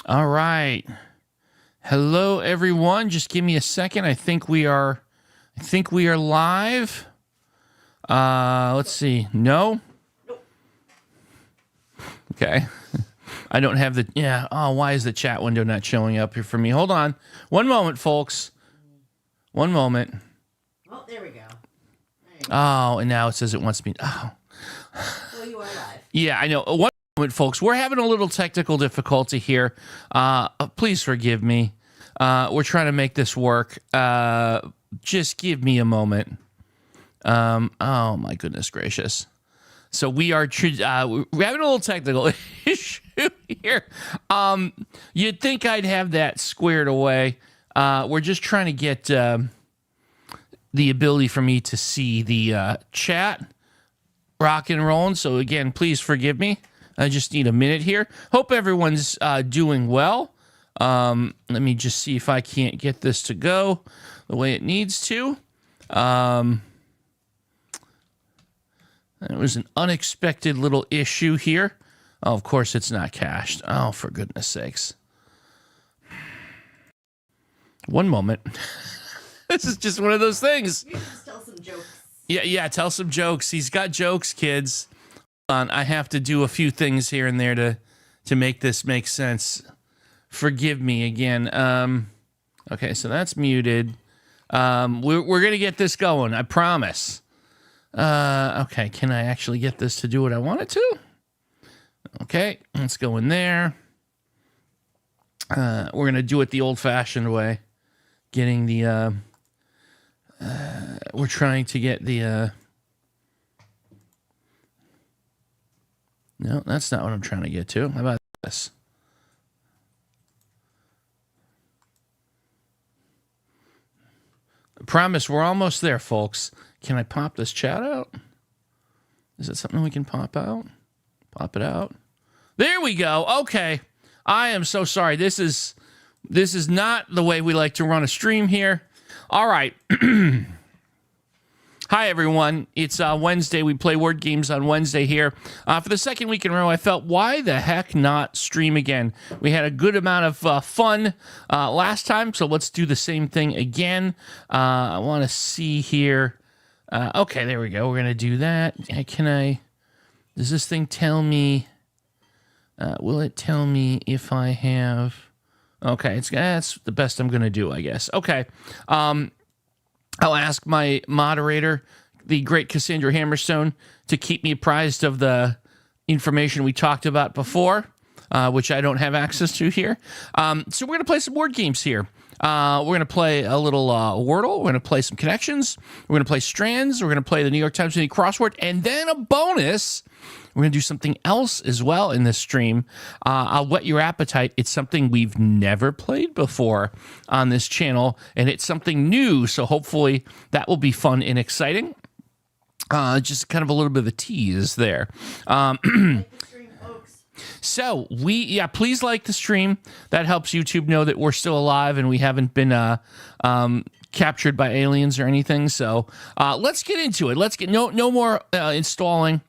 All right. Hello, everyone. Just give me a second. I think we are live. Let's see. No? Okay. I don't have the... Yeah. Oh, why is the chat window not showing up here for me? Hold on. One moment, folks. One moment. Oh, there we go. Oh, and now it says it wants me... Oh. Well, you are live. Yeah, I know. One moment, folks. We're having a little technical difficulty here. Please forgive me. We're trying to make this work. Just give me a moment. Oh, my goodness gracious. So we're having a little technical issue here. You'd think I'd have that squared away. We're just trying to get the ability for me to see the chat rock and rolling. So again, please forgive me. I just need a minute here. Hope everyone's doing well. Let me just see if I can't get this to go the way it needs to. It was an unexpected little issue here. Oh, of course, it's not cached. Oh, for goodness sakes. One moment. This is just one of those things. You should just tell some jokes. Yeah, tell some jokes. He's got jokes, kids. I have to do a few things here and there to make this make sense. Forgive me again. Okay, so that's muted. We're going to get this going, I promise. Okay, can I actually get this to do what I want it to? Okay, let's go in there. We're going to do it the old-fashioned way. Getting the... we're trying to get the... No, that's not what I'm trying to get to. How about this? I promise we're almost there, folks. Can I pop this chat out? Is it something we can pop out? Pop it out. There we go. Okay. I am so sorry. This is not the way we like to run a stream here. All right. Hi, everyone. It's Wednesday. We play word games on Wednesday here. For the second week in a row, I felt, why the heck not stream again? We had a good amount of fun last time, so let's do the same thing again. I want to see here. Okay, there we go. We're going to do that. Does this thing tell me, will it tell me if I have, okay, that's the best I'm going to do, I guess. Okay, I'll ask my moderator, the great Cassandra Hammerstone, to keep me apprised of the information we talked about before, which I don't have access to here. So we're going to play some word games here. We're going to play a little Wordle. We're going to play some connections. We're going to play Strands. We're going to play the New York Times Mini Crossword. And then a bonus, we're going to do something else as well in this stream. I'll whet your appetite. It's something we've never played before on this channel, and it's something new, so hopefully that will be fun and exciting. Just kind of a little bit of a tease there. So please like the stream. That helps YouTube know that we're still alive and we haven't been captured by aliens or anything. So let's get into it. Let's get no more installing.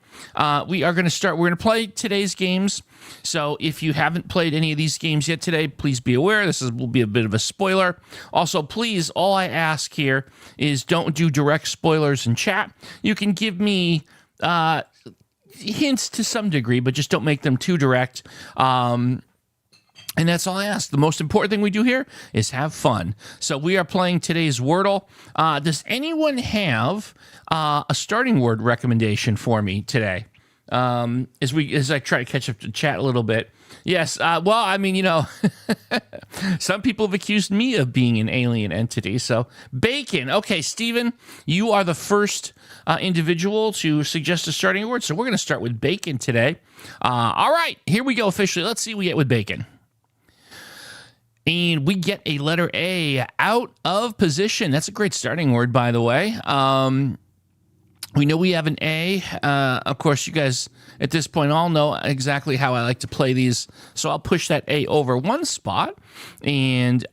We are going to start. We're going to play today's games. So if you haven't played any of these games yet today, please be aware. Will be a bit of a spoiler. Also, please, all I ask here is don't do direct spoilers in chat. You can give me hints to some degree, but just don't make them too direct. And that's all I ask. The most important thing we do here is have fun. So we are playing today's Wordle. Does anyone have a starting word recommendation for me today? As I try to catch up to chat a little bit. Yes. Well, I mean, you know, some people have accused me of being an alien entity. So bacon. Okay, Steven, you are the first individual to suggest a starting word. So we're going to start with bacon today. All right, here we go officially. Let's see what we get with bacon. And we get a letter A, out of position. That's a great starting word, by the way. We know we have an A. Of course, you guys at this point all know exactly how I like to play these. So I'll push that A over one spot. And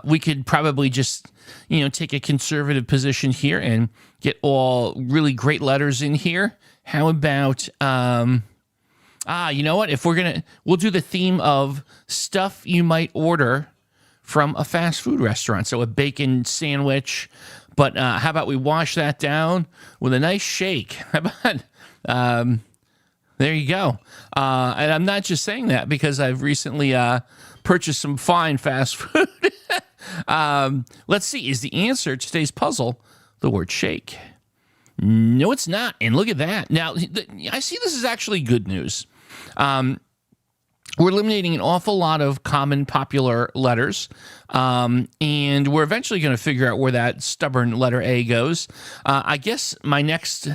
we could probably just, take a conservative position here and get all really great letters in here. How about You know what? If we'll do the theme of stuff you might order from a fast food restaurant. So a bacon sandwich, but how about we wash that down with a nice shake? How about, there you go. And I'm not just saying that because I've recently purchased some fine fast food. Let's see. Is the answer to today's puzzle the word shake? No, it's not. And look at that. Now, I see this is actually good news. We're eliminating an awful lot of common popular letters, and we're eventually going to figure out where that stubborn letter A goes. I guess my next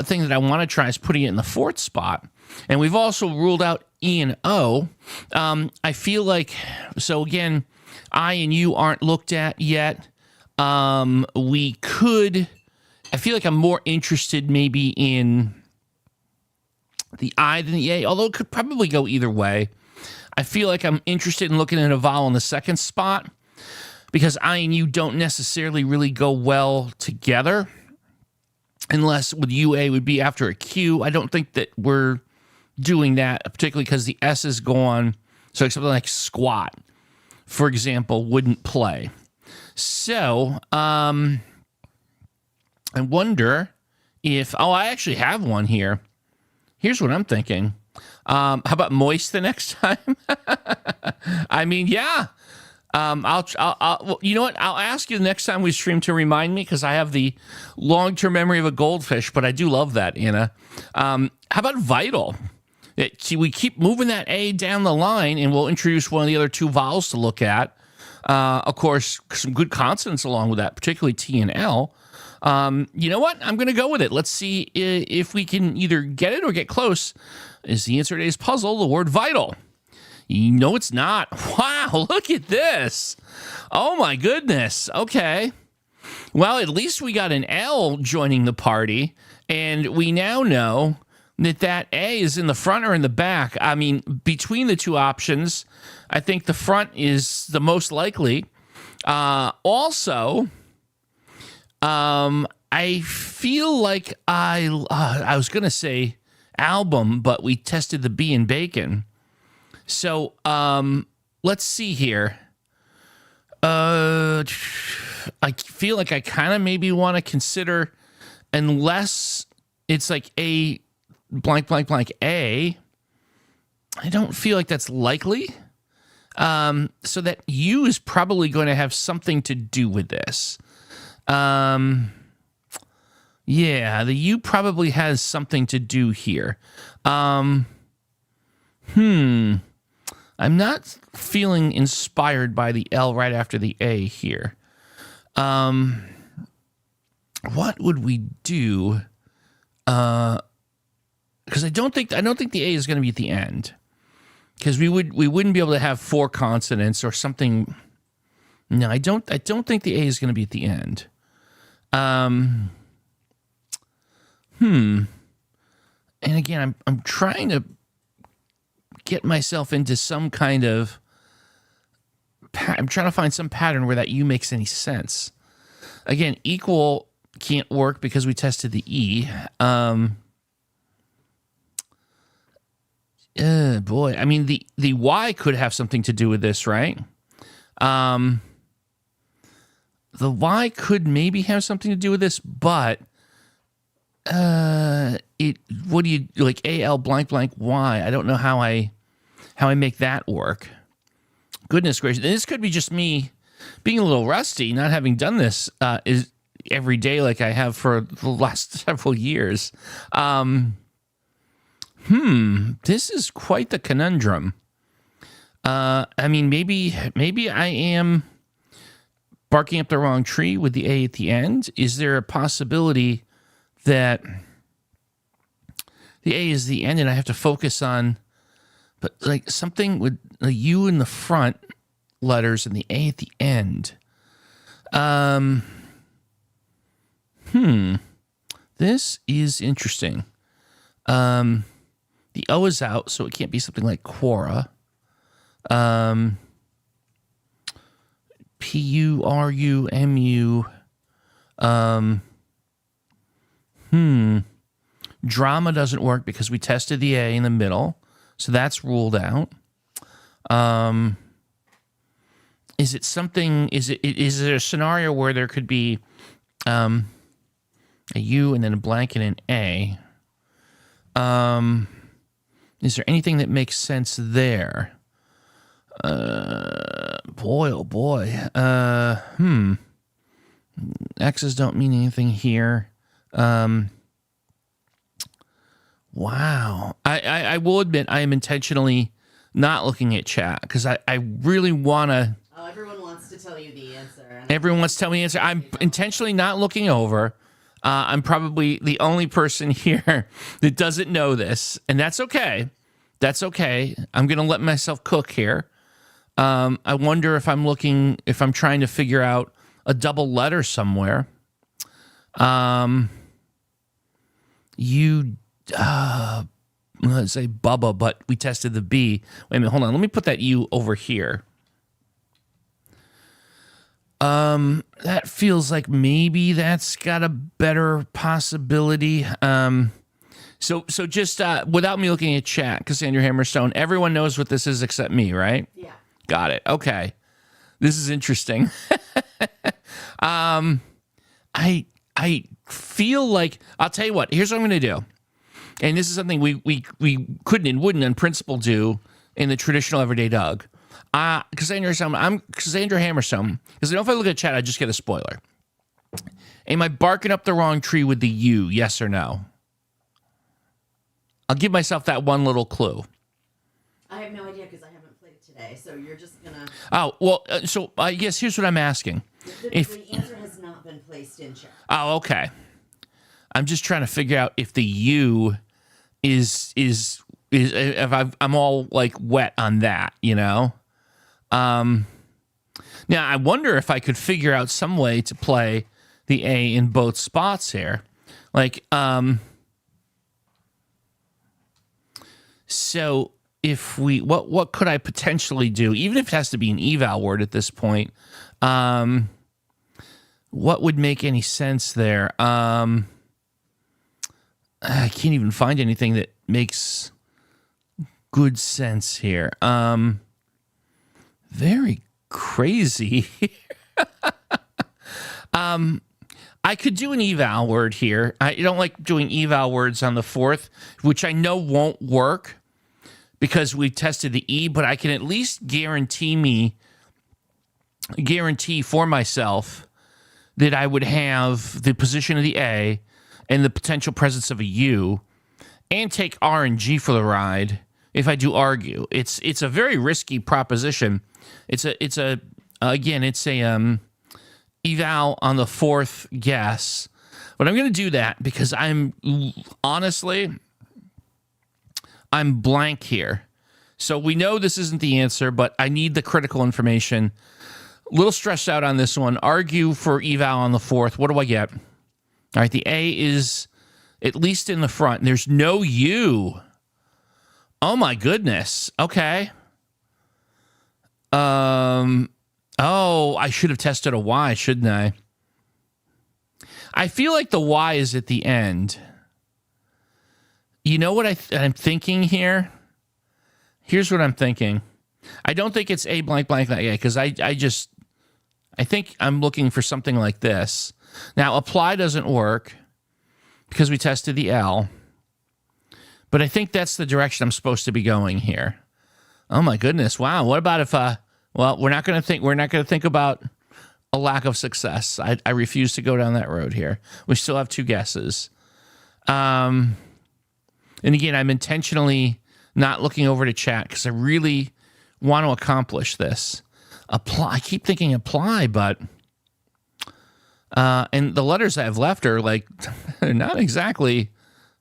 thing that I want to try is putting it in the fourth spot. And we've also ruled out E and O. I feel like, so again, I and U aren't looked at yet. We could, I feel like I'm more interested maybe in the I than the A, although it could probably go either way. I feel like I'm interested in looking at a vowel in the second spot because I and U don't necessarily really go well together. Unless with UA would be after a Q. I don't think that we're doing that, particularly because the S's go on. So something like squat, for example, wouldn't play. So I wonder if, I actually have one here. Here's what I'm thinking. How about moist the next time? I mean, yeah. I'll you know what? I'll ask you the next time we stream to remind me because I have the long-term memory of a goldfish, but I do love that, Anna. How about vital? We keep moving that A down the line, and we'll introduce one of the other two vowels to look at. Of course, some good consonants along with that, particularly T and L. You know what? I'm going to go with it. Let's see if we can either get it or get close. Is the answer to today's puzzle the word vital? No, it's not. Wow, look at this. Oh, my goodness. Okay. Well, at least we got an L joining the party, and we now know that A is in the front or in the back. I mean, between the two options, I think the front is the most likely. Also, I feel like I was going to say album, but we tested the B in bacon. So, let's see here. I feel like I kind of maybe want to consider, unless it's like a blank, blank, blank A, I don't feel like that's likely. So that U is probably going to have something to do with this. Yeah, the U probably has something to do here. I'm not feeling inspired by the L right after the A here. What would we do? Because I don't think the A is going to be at the end. Because we wouldn't be able to have four consonants or something. No, I don't think the A is going to be at the end. And again, I'm trying to get myself into some kind of, I'm trying to find some pattern where that U makes any sense. Again, equal can't work because we tested the E. Boy, I mean, the Y could have something to do with this, right? The Y could maybe have something to do with this, but what do you, like AL blank blank Y? I don't know how I make that work. Goodness gracious. And this could be just me being a little rusty, not having done this is every day like I have for the last several years. This is quite the conundrum. I mean, maybe I am barking up the wrong tree with the A at the end. Is there a possibility that the A is the end and I have to focus on, but like something with a U in the front letters and the A at the end? This is interesting. The O is out, so it can't be something like Quora. P-U-R-U-M-U. Drama doesn't work because we tested the A in the middle, so that's ruled out. Is it something? Is there a scenario where there could be a U and then a blank and an A? Is there anything that makes sense there? Boy, oh boy. X's don't mean anything here. Wow. I will admit I am intentionally not looking at chat because I really want to. Oh, everyone wants to tell you the answer. Everyone wants to tell me the answer. I'm intentionally not looking over. I'm probably the only person here that doesn't know this, and that's okay. That's okay. I'm going to let myself cook here. I wonder if I'm trying to figure out a double letter somewhere. Let's say Bubba, but we tested the B. Wait a minute, hold on. Let me put that U over here. That feels like maybe that's got a better possibility. So just without me looking at chat, Cassandra Hammerstone, everyone knows what this is except me, right? Yeah. Got it. Okay. This is interesting. I feel like, I'll tell you what, here's what I'm going to do. And this is something we couldn't and wouldn't in principle do in the traditional everyday Doug. Cassandra Hammerstone, because I know if I look at chat, I just get a spoiler. Am I barking up the wrong tree with the U, yes or no? I'll give myself that one little clue. I have no idea because I haven't played it today, so you're just going to... Oh, well, so I guess here's what I'm asking. The answer has not been placed in chat. Oh, okay. I'm just trying to figure out if the U is if I'm all like wet on that, you know? Now, I wonder if I could figure out some way to play the A in both spots here. Like, so if we, what could I potentially do? Even if it has to be an eval word at this point, what would make any sense there? I can't even find anything that makes good sense here. Very crazy. I could do an eval word here. I don't like doing eval words on the 4th, which I know won't work because we tested the E, but I can at least guarantee for myself that I would have the position of the A and the potential presence of a U and take R and G for the ride if I do argue. It's a very risky proposition. It's a eval on the 4th guess. But I'm going to do that because I'm blank here. So we know this isn't the answer, but I need the critical information. A little stressed out on this one. Argue for eval on the 4th. What do I get? All right, the A is at least in the front. There's no U. Oh, my goodness. Okay. Oh, I should have tested a Y, shouldn't I? I feel like the Y is at the end. You know what I'm thinking here? Here's what I'm thinking. I don't think it's A blank blank blank, because I think I'm looking for something like this. Now, apply doesn't work because we tested the L. But I think that's the direction I'm supposed to be going here. Oh my goodness! Wow. What about if? Well, we're not going to think about a lack of success. I refuse to go down that road here. We still have 2 guesses. And again, I'm intentionally not looking over to chat because I really want to accomplish this. Apply. I keep thinking apply, but and the letters I have left are like they're not exactly,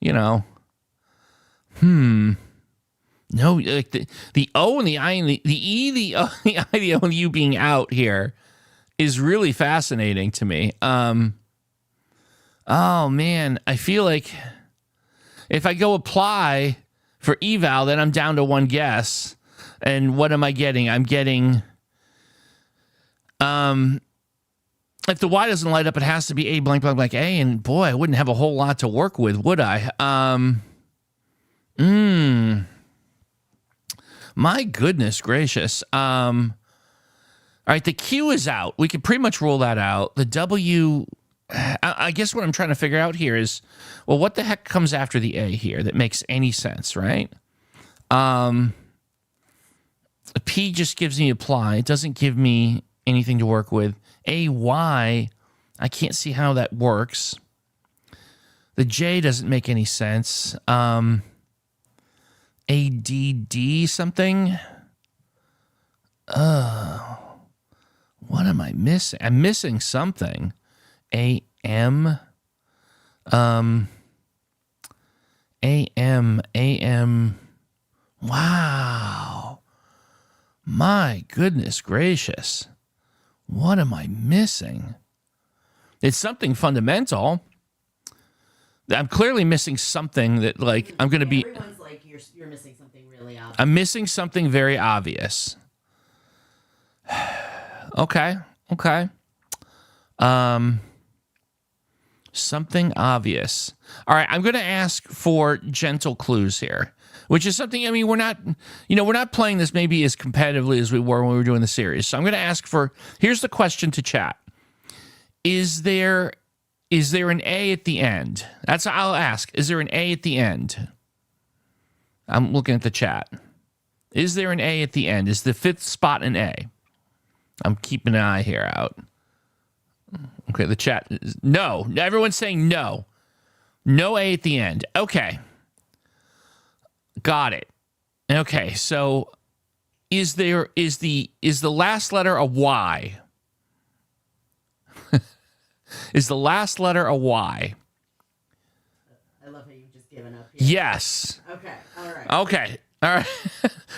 you know. No, like the O and the I and the E, the O, the I, the O, and the U being out here is really fascinating to me. Oh man, I feel like if I go apply for eval, then I'm down to 1 guess. And what am I getting? I'm getting if the Y doesn't light up, it has to be A blank blank blank A, and boy, I wouldn't have a whole lot to work with, would I? My goodness gracious. All right, the Q is out. We can pretty much rule that out. The W, I guess what I'm trying to figure out here is, well, what the heck comes after the A here that makes any sense, right? The P just gives me apply. It doesn't give me anything to work with. AY, I can't see how that works. The J doesn't make any sense. ADD something. What am I missing? I'm missing something. AM. AM. Wow. My goodness gracious. What am I missing? It's something fundamental. I'm clearly missing something that, like, I'm going to be... Everyone's like, you're missing something really obvious. I'm missing something very obvious. Okay. Something obvious. All right, I'm going to ask for gentle clues here, which is something, I mean, we're not playing this maybe as competitively as we were when we were doing the series. So I'm going to ask for, here's the question to chat. Is there an A at the end? That's what I'll ask. Is there an A at the end? I'm looking at the chat. Is there an A at the end? Is the fifth spot an A? I'm keeping an eye here out. Okay, the chat is no. Everyone's saying no. No A at the end. Okay. Got it. Okay, so is the last letter a Y? Is the last letter a Y? I love how you've just given up here. Yes. Okay. All right. Okay. All right.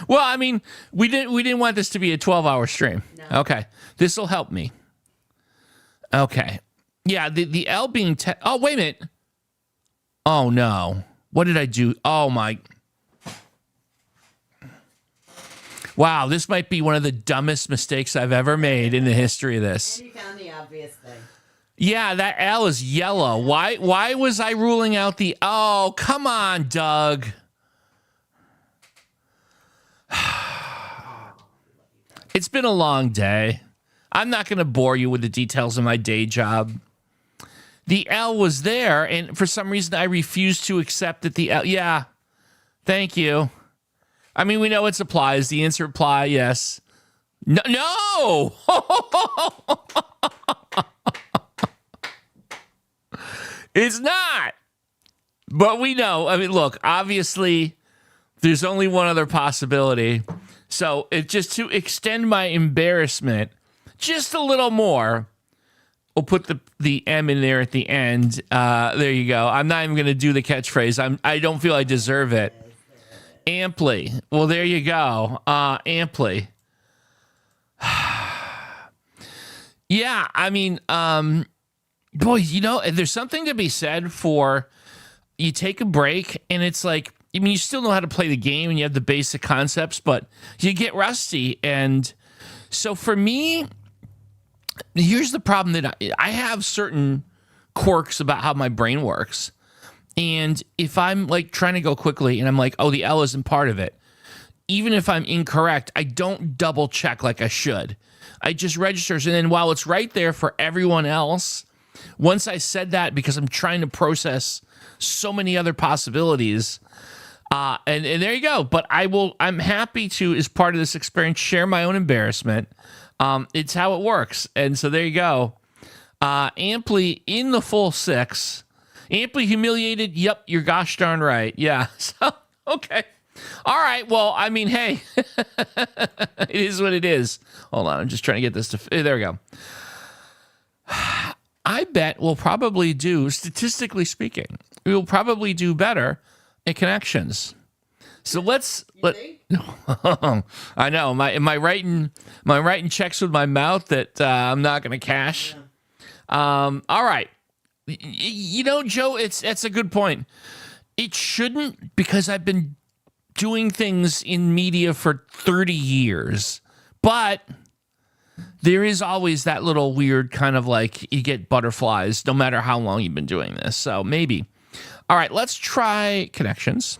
Well, I mean, we didn't want this to be a 12-hour stream. No. Okay. This will help me. Okay. Yeah, the L being oh, wait a minute. Oh no. What did I do? Oh my. Wow, this might be one of the dumbest mistakes I've ever made in the history of this. And you found the obvious thing. Yeah, that L is yellow. Why was I ruling out the... Oh, come on, Doug. It's been a long day. I'm not going to bore you with the details of my day job. The L was there, and for some reason I refused to accept that the L... Yeah, thank you. I mean, we know it's applies. The answer apply, yes. No! It's not. But we know. I mean, look, obviously, there's only one other possibility. So it just to extend my embarrassment just a little more, we'll put the M in there at the end. There you go. I'm not even going to do the catchphrase. I don't feel I deserve it. Amply. Well, there you go. Amply. Yeah, I mean, boy, you know, there's something to be said for you take a break and it's like, I mean, you still know how to play the game and you have the basic concepts, but you get rusty. And so for me, here's the problem that I have certain quirks about how my brain works. And if I'm like trying to go quickly and I'm like, oh, the L isn't part of it, even if I'm incorrect, I don't double check like I should. I just registers. And then while it's right there for everyone else, once I said that, because I'm trying to process so many other possibilities, and there you go. But I'm happy to, as part of this experience, share my own embarrassment. It's how it works. And so there you go. Amply in the full six. Amply humiliated. Yep, you're gosh darn right. Yeah. So, okay. All right. Well, I mean, hey, it is what it is. Hold on. I'm just trying to get this to... There we go. I bet we'll probably do, statistically speaking, we'll probably do better at connections. So let's... I know. Am I writing checks with my mouth that I'm not going to cash? Yeah. All right. You know, Joe, it's a good point. It shouldn't, because I've been doing things in media for 30 years. But there is always that little weird kind of like you get butterflies no matter how long you've been doing this. So maybe. All right, let's try connections.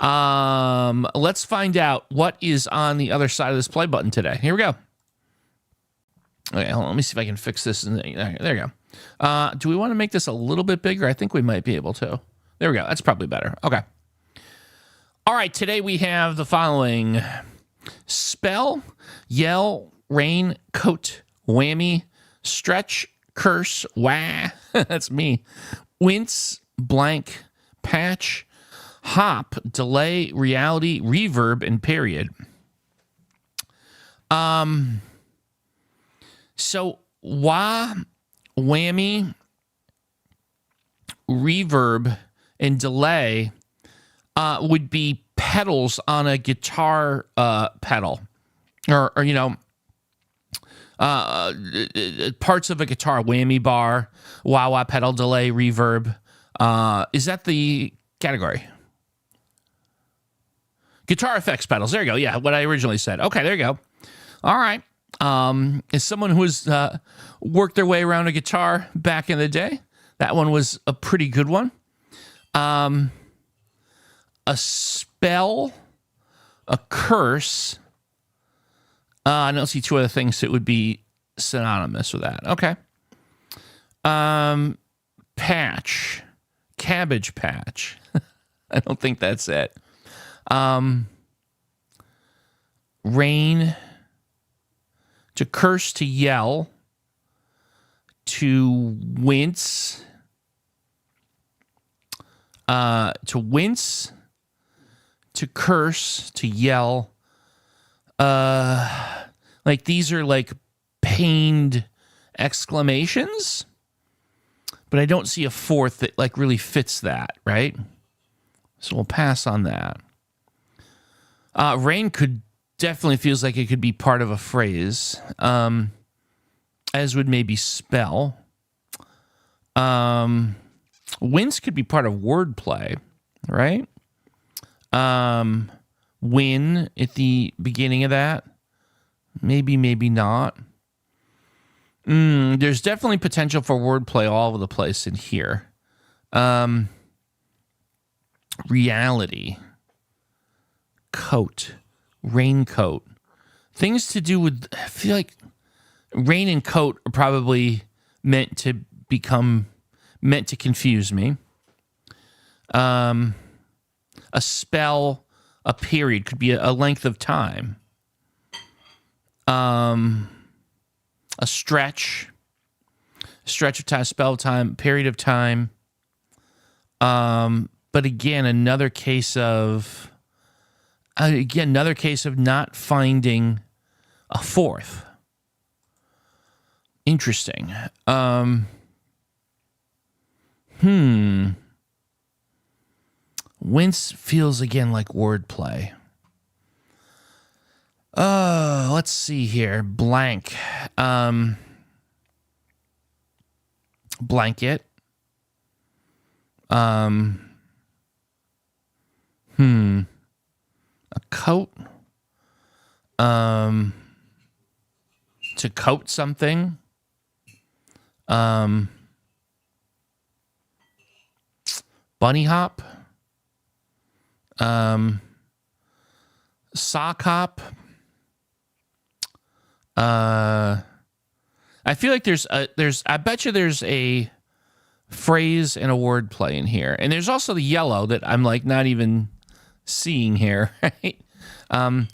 Let's find out what is on the other side of this play button today. Here we go. Okay, hold on. Let me see if I can fix this. There you go. Do we want to make this a little bit bigger? I think we might be able to. There we go. That's probably better. Okay. All right, today we have the following. Spell, yell, rain, coat, whammy, stretch, curse, wah. That's me. Wince, blank, patch, hop, delay, reality, reverb, and period. So wah, whammy, reverb, and delay would be pedals on a guitar pedal, or you know, parts of a guitar, whammy bar, wah wah pedal, delay, reverb. Is that the category? Guitar effects pedals. There you go. Yeah, what I originally said. Okay, there you go. All right. As someone who has worked their way around a guitar back in the day, that one was a pretty good one. A spell, a curse. I don't see two other things that would be synonymous with that. Okay. Patch, cabbage patch. I don't think that's it. Rain, to curse, to yell, to wince, to curse, to yell. Like these are like pained exclamations, but I don't see a fourth that like really fits that, right? So we'll pass on that. Rain could definitely feels like it could be part of a phrase, as would maybe spell. Wince could be part of wordplay, right? Win at the beginning of that. Maybe, maybe not. There's definitely potential for wordplay all over the place in here. Reality. Coat. Raincoat. Things to do with, I feel like rain and coat are probably meant to confuse me. A spell, a period, could be a length of time. A stretch of time, spell of time, period of time. But again, another case of not finding a fourth. Interesting. Wince feels again like wordplay. Let's see here. Blank. Blanket. A coat. To coat something. Bunny hop. Sock hop. I feel like I bet you there's a phrase and a word play in here. And there's also the yellow that I'm like not even seeing here, right? To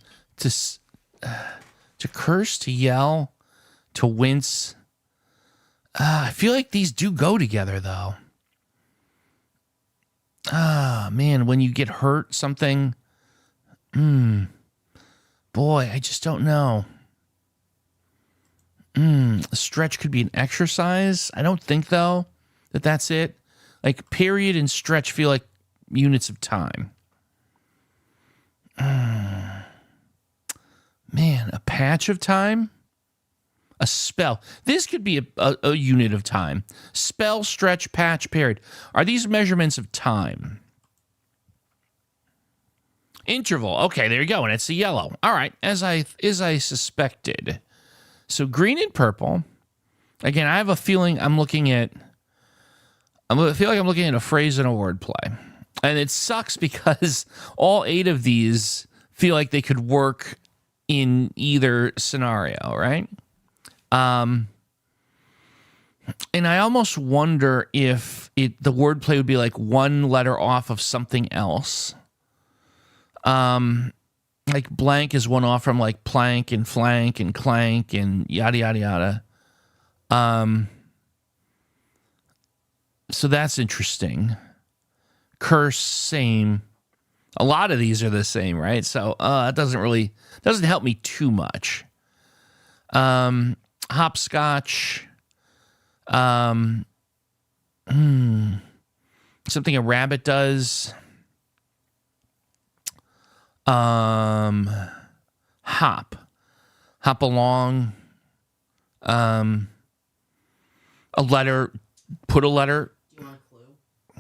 curse, to yell, to wince. I feel like these do go together though. Man, when you get hurt, something. Boy, I just don't know. A stretch could be an exercise. I don't think, though, that that's it. Like, period and stretch feel like units of time. Man, a patch of time? A spell. This could be a unit of time. Spell, stretch, patch, period. Are these measurements of time? Interval. Okay, there you go. And it's a yellow. All right, as I suspected. So green and purple. Again, I have a feeling I'm looking at a phrase and a word play. And it sucks because all 8 of these feel like they could work in either scenario, right? And I almost wonder if the wordplay would be like one letter off of something else. Like blank is one off from like plank and flank and clank and yada, yada, yada. So that's interesting. Curse, same. A lot of these are the same, right? So it doesn't help me too much. Hopscotch. Something a rabbit does. Hop along. A letter. Put a letter. Do you want a clue?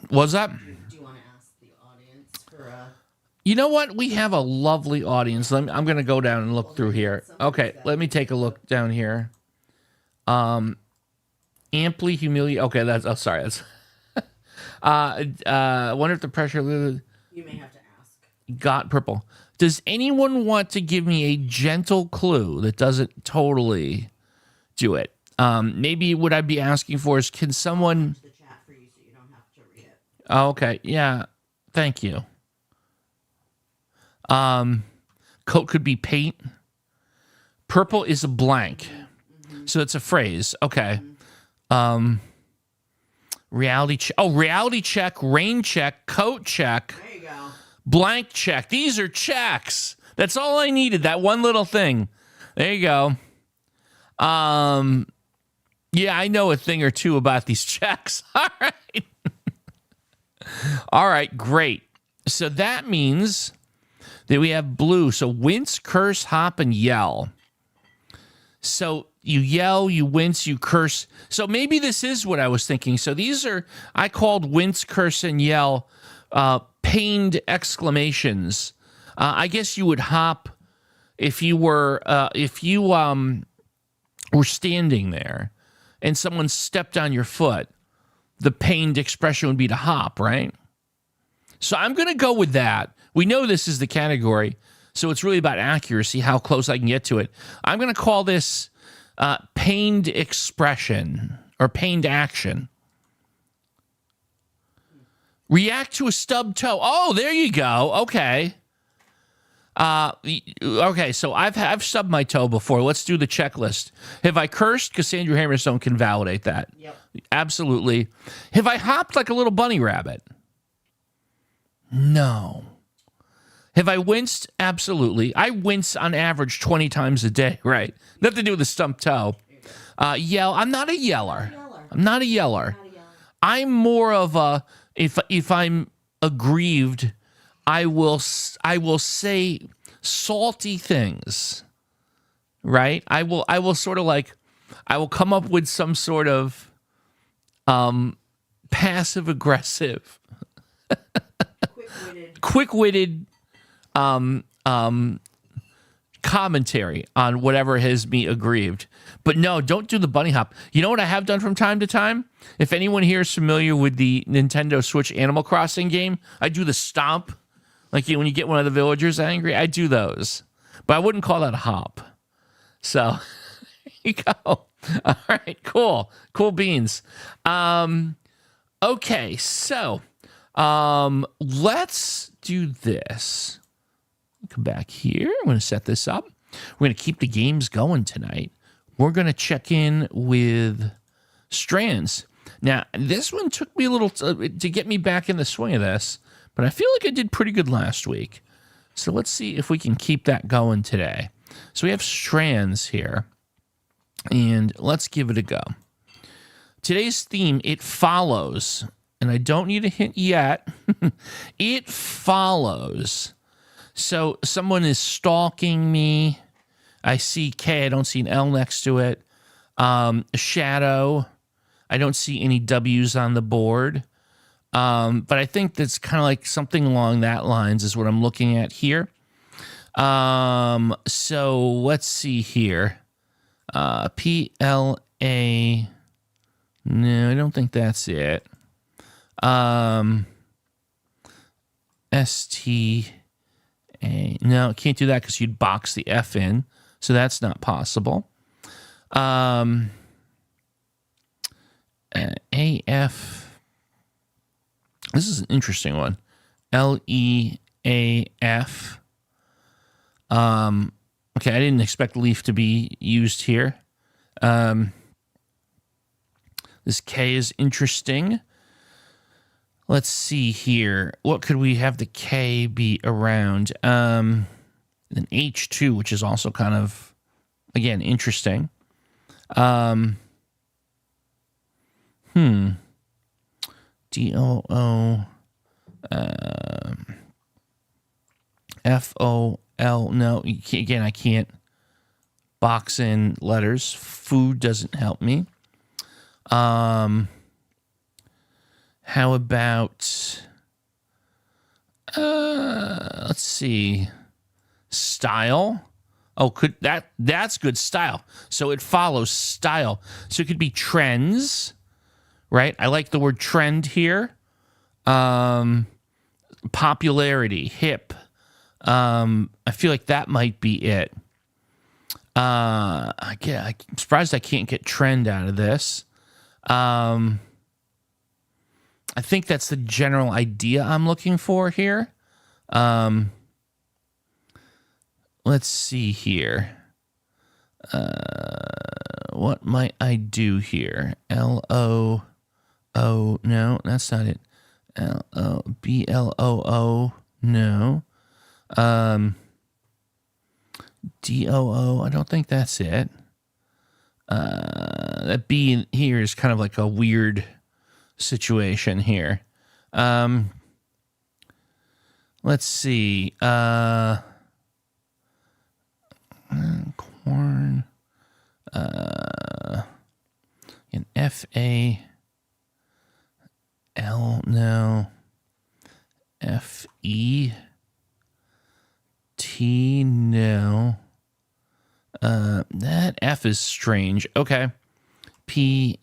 What's that? Do you want to ask the audience for a... You know what? We have a lovely audience. I'm going to go down and look through here. Okay, let me take a look down here. Amply humiliate. Okay, that's... Oh, sorry. That's... wonder if the pressure... You may have to ask. Got purple. Does anyone want to give me a gentle clue that doesn't totally do it? Maybe what I'd be asking for is, can someone... The chat for you so you don't have to read it. Oh, okay. Yeah. Thank you. Coat could be paint. Purple is a blank. So it's a phrase. Okay. Reality check. Oh, reality check, rain check, coat check, There you go. blank check. These are checks. That's all I needed. That one little thing. There you go. Yeah, I know a thing or two about these checks. All right. All right, great. So that means that we have blue. So wince, curse, hop, and yell. So you yell, you wince, you curse. So maybe this is what I was thinking. So these are, I called wince, curse, and yell pained exclamations. I guess you would hop if you were standing there and someone stepped on your foot. The pained expression would be to hop, right? So I'm going to go with that. We know this is the category, so it's really about accuracy, how close I can get to it. I'm going to call this pained expression or pained action. React to a stubbed toe. Oh, there you go. Okay. Okay, so I've stubbed my toe before. Let's do the checklist. Have I cursed? Cassandra Hammerstone can validate that. Yep. Absolutely. Have I hopped like a little bunny rabbit? No. Have I winced? Absolutely. I wince on average 20 times a day, right? Nothing to do with the stumped toe. Yell. I'm not a yeller. I'm not a yeller. I'm more of a, if I'm aggrieved, I will say salty things, right? I will sort of like, I will come up with some sort of passive aggressive, quick-witted commentary on whatever has me aggrieved. But no, don't do the bunny hop. You know what I have done from time to time? If anyone here is familiar with the Nintendo Switch Animal Crossing game, I do the stomp. Like when you get one of the villagers angry, I do those. But I wouldn't call that a hop. So, there you go. All right, cool. Cool beans. Okay, so let's do this. Come back here. I'm going to set this up. We're going to keep the games going tonight. We're going to check in with Strands. Now, this one took me a little to get me back in the swing of this. But I feel like I did pretty good last week. So let's see if we can keep that going today. So we have Strands here. And let's give it a go. Today's theme, it follows. And I don't need a hint yet. It follows. So someone is stalking me. I see K. I don't see an L next to it. A shadow. I don't see any W's on the board. But I think that's kind of like something along that lines is what I'm looking at here. So let's see here. PLA. No, I don't think that's it. STA. No, can't do that because you'd box the F in. So that's not possible. AF. This is an interesting one. LEAF. Okay, I didn't expect leaf to be used here. This K is interesting. Let's see here. What could we have the K be around? An H2, which is also kind of, again, interesting. DOO. FOL. No, again, I can't box in letters. Food doesn't help me. How about, let's see, style? Oh, that's good, style. So it follows style. So it could be trends, right? I like the word trend here. Popularity, hip. I feel like that might be it. I'm surprised I can't get trend out of this. I think that's the general idea I'm looking for here. Let's see here. What might I do here? LOO. No, that's not it. BLOO. No. DOO. I don't think that's it. That B in here is kind of like a weird situation here. Let's see. Corn. An FAL. No. FET. No. That F is strange. Okay. PLAC.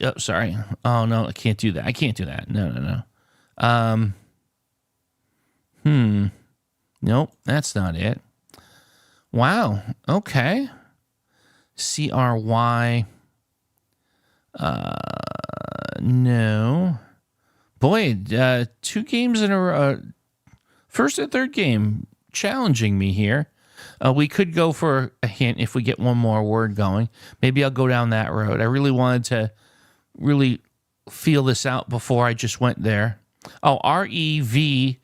Oh, sorry. Oh no, I can't do that. I can't do that. No. Nope, that's not it. Wow. Okay. CRY. No. Boy, 2 games in a row. First and third game challenging me here. We could go for a hint if we get one more word going. Maybe I'll go down that road. I really wanted to really feel this out before I just went there. Oh, REVEAL,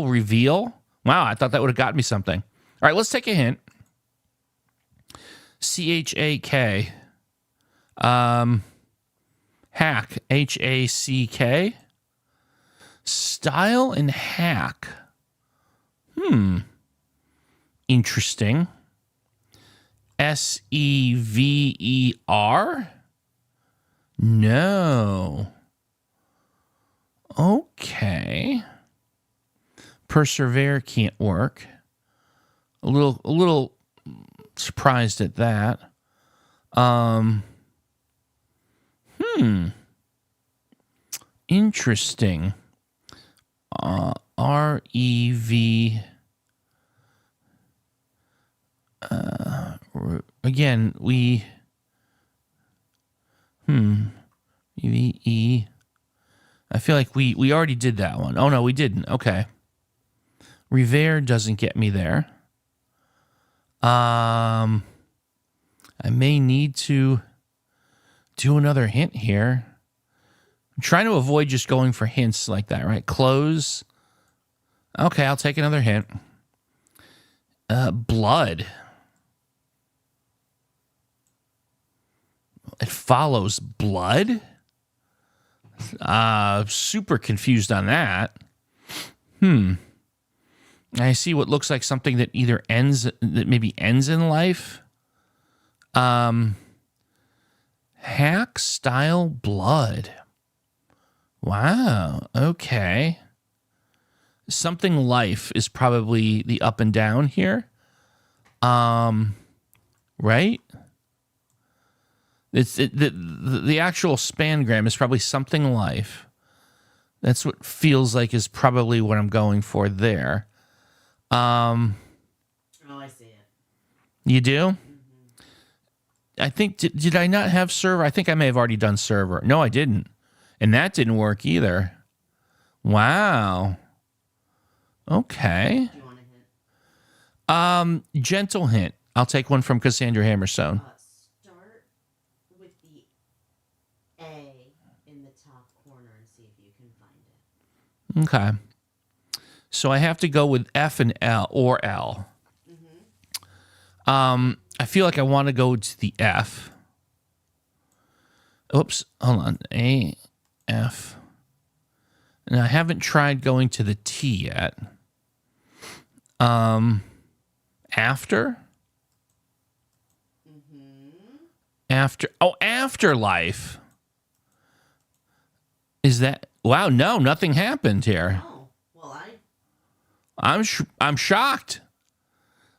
reveal. Wow, I thought that would have got me something. All right, let's take a hint. CHAK. Hack. HACK. Style and hack. Interesting. SEVER? No. Okay. Persevere can't work. A little surprised at that. Interesting. REV. Again, we. EVE. I feel like we already did that one. Oh no, we didn't. Okay. Revere doesn't get me there. I may need to do another hint here. I'm trying to avoid just going for hints like that, right? Close. Okay, I'll take another hint. Blood. It follows blood? Super confused on that. I see what looks like something that either maybe ends in life. Hack style blood. Wow. Okay. Something life is probably the up and down here. Right? The actual spangram is probably something life. That's what feels like is probably what I'm going for there. Oh, I see it. You do? I think, did I not have server? I think I may have already done server. No, I didn't. And that didn't work either. Wow. Okay. Do you want a hint? Gentle hint. I'll take one from Cassandra Hammerstone. Start with the A in the top corner and see if you can find it. Okay. So I have to go with F and L or L. I feel like I want to go to the F. Oops. Hold on. A, F. And I haven't tried going to the T yet. After? After. Oh, afterlife. Is that... Wow, no, nothing happened here. Oh, well, I'm shocked.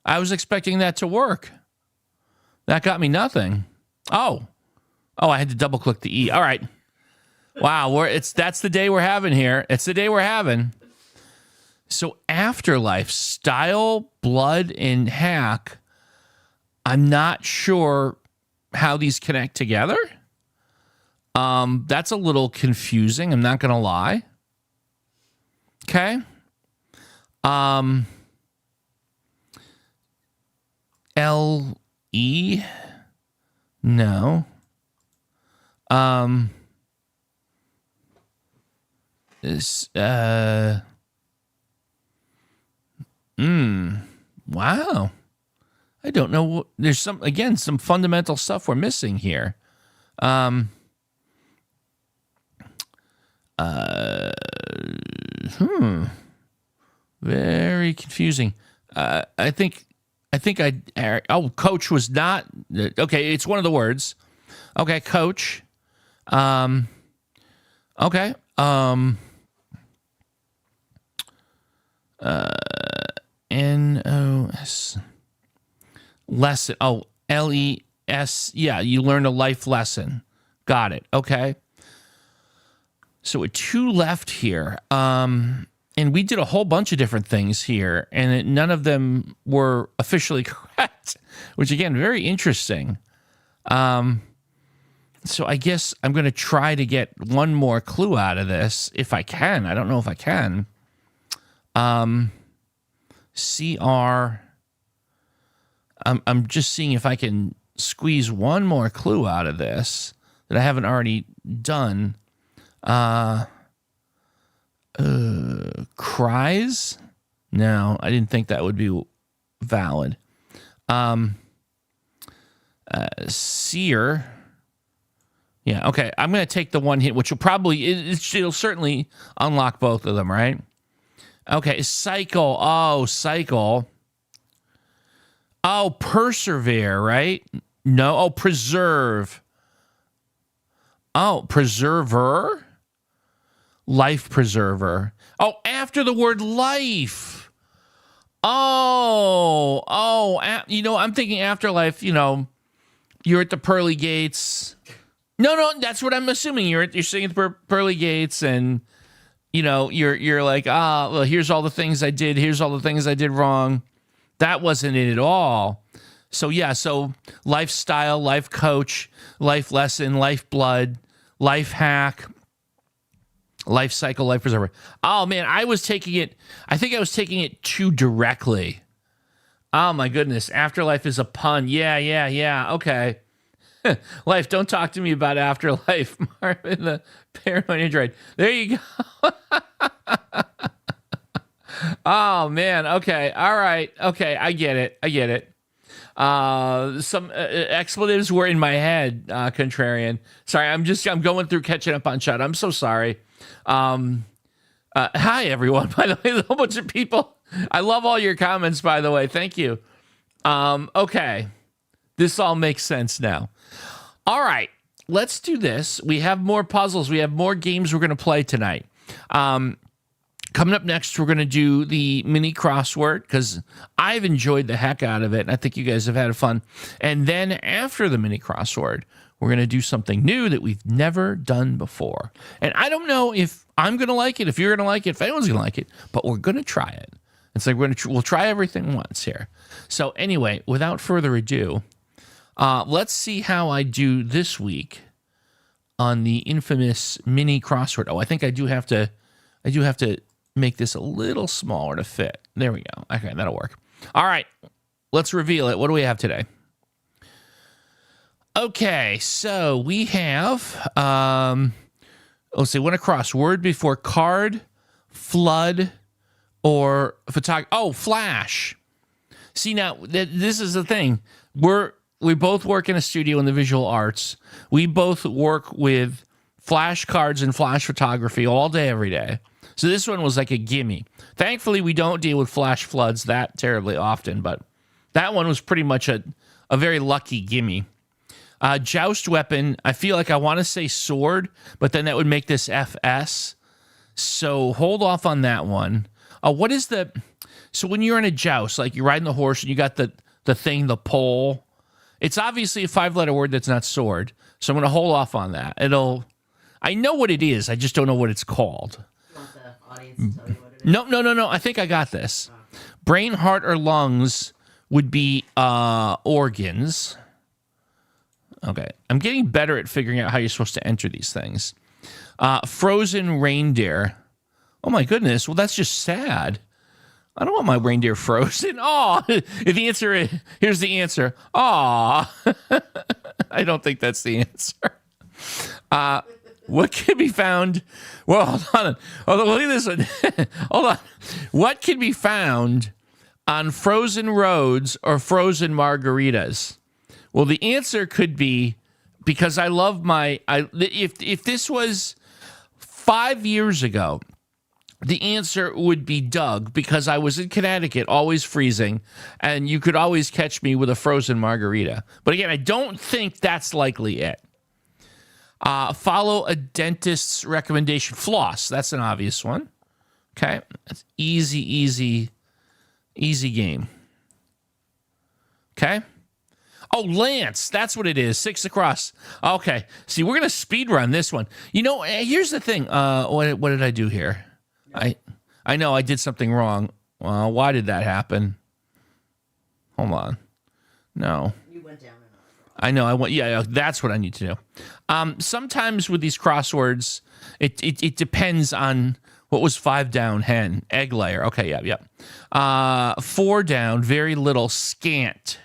I was expecting that to work. That got me nothing. Oh, I had to double click the E. All right. Wow, that's the day we're having here. It's the day we're having. So afterlife, style, blood, and hack. I'm not sure how these connect together. That's a little confusing. I'm not gonna lie. Okay. L-E? No. This, wow. I don't know what, there's some fundamental stuff we're missing here. Very confusing. I think coach was not, okay, it's one of the words. Okay, coach. Okay. N-O-S. Lesson. Oh, L-E-S. Yeah, you learned a life lesson. Got it. Okay. So with two left here. And we did a whole bunch of different things here, and none of them were officially correct, which, again, very interesting. So I guess I'm going to try to get one more clue out of this, if I can. I don't know if I can. C-R. I'm just seeing if I can squeeze one more clue out of this that I haven't already done. Cries? No, I didn't think that would be valid. Seer. Yeah, okay. I'm going to take the one hit, which will probably, it'll certainly unlock both of them, right? Okay, cycle. Oh, cycle. Oh, persevere, right? No. Oh, preserve. Oh, preserver? Life preserver. Oh, after the word life. Oh, I'm thinking afterlife, you're at the pearly gates. No, that's what I'm assuming. You're sitting at the pearly gates and, you're like, well, here's all the things I did. Here's all the things I did wrong. That wasn't it at all. So, yeah, lifestyle, life coach, life lesson, life blood, life hack, life cycle, life preserver. Oh, man, I think I was taking it too directly. Oh, my goodness. Afterlife is a pun. Yeah. Okay. Life, don't talk to me about afterlife. Marvin, the paranoid android. There you go. Oh, man. Okay. All right. Okay. I get it. Some expletives were in my head, contrarian. Sorry, I'm going through catching up on chat. I'm so sorry. Hi, everyone. By the way, there's a whole bunch of people. I love all your comments, by the way. Thank you. Okay. This all makes sense now. All right. Let's do this. We have more puzzles. We have more games we're going to play tonight. Coming up next, we're going to do the mini crossword because I've enjoyed the heck out of it. And I think you guys have had fun. And then after the mini crossword, we're going to do something new that we've never done before. And I don't know if I'm going to like it, if you're going to like it, if anyone's going to like it, but we're going to try it. It's like we'll try everything once here. So anyway, without further ado, let's see how I do this week on the infamous mini crossword. Oh, I think I do have to make this a little smaller to fit. There we go. Okay, that'll work. All right, let's reveal it. What do we have today? Okay, so we have, let's see, what a crossword before card, flood, or photography. Oh, flash. See, now, this is the thing. We both work in a studio in the visual arts. We both work with flash cards and flash photography all day, every day. So this one was like a gimme. Thankfully, we don't deal with flash floods that terribly often, but that one was pretty much a very lucky gimme. Joust weapon, I feel like I want to say sword, but then that would make this FS. So hold off on that one. What is the... So when you're in a joust, like you're riding the horse and you got the thing, the pole, it's obviously a 5-letter word that's not sword. So I'm going to hold off on that. I know what it is. I just don't know what it's called. You want the audience to tell you what it is? No. I think I got this. Brain, heart, or lungs would be organs. Okay. I'm getting better at figuring out how you're supposed to enter these things. Frozen reindeer. Oh, my goodness. Well, that's just sad. I don't want my reindeer frozen. Oh, the answer is, here's the answer. Oh, I don't think that's the answer. What can be found? Well, hold on. Look at this one. Hold on. What can be found on frozen roads or frozen margaritas? Well, the answer could be, because I love if this was 5 years ago, the answer would be Doug, because I was in Connecticut, always freezing, and you could always catch me with a frozen margarita. But again, I don't think that's likely it. Follow a dentist's recommendation. Floss. That's an obvious one. Okay. That's easy game. Okay. Oh, Lance. That's what it is. 6 across. Okay. See, we're going to speed run this one. You know, here's the thing. What did I do here? I know I did something wrong. Well, why did that happen? Hold on. No. You went down and I know. Yeah, that's what I need to do. Sometimes with these crosswords, it depends on what was 5 down, hen, egg layer. Okay, yeah. 4 down, very little, scant.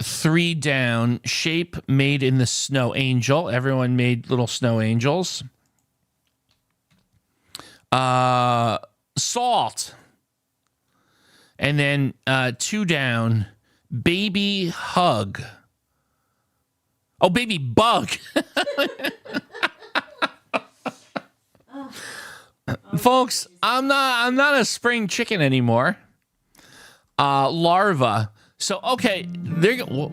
3 down, shape made in the snow, angel. Everyone made little snow angels. Salt. And then 2 down, baby hug. Oh, baby bug. Folks, I'm not a spring chicken anymore. Larva. So, okay, there you go.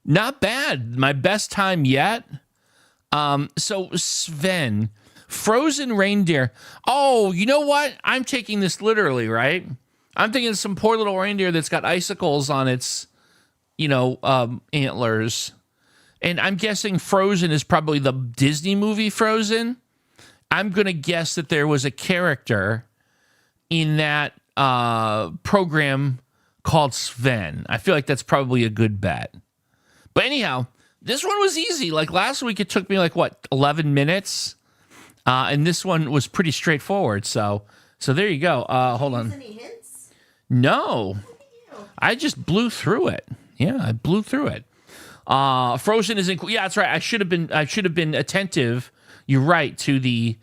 Not bad. My best time yet. So, Sven, frozen reindeer. Oh, you know what? I'm taking this literally, right? I'm thinking of some poor little reindeer that's got icicles on its, antlers. And I'm guessing Frozen is probably the Disney movie Frozen. I'm going to guess that there was a character in that program called Sven. I feel like that's probably a good bet. But anyhow, this one was easy. Like last week, it took me 11 minutes. And this one was pretty straightforward. So there you go. Hold on. Any hints? No. I just blew through it. Yeah, I blew through it. Frozen is in. Yeah, that's right. I should have been attentive. You're right to the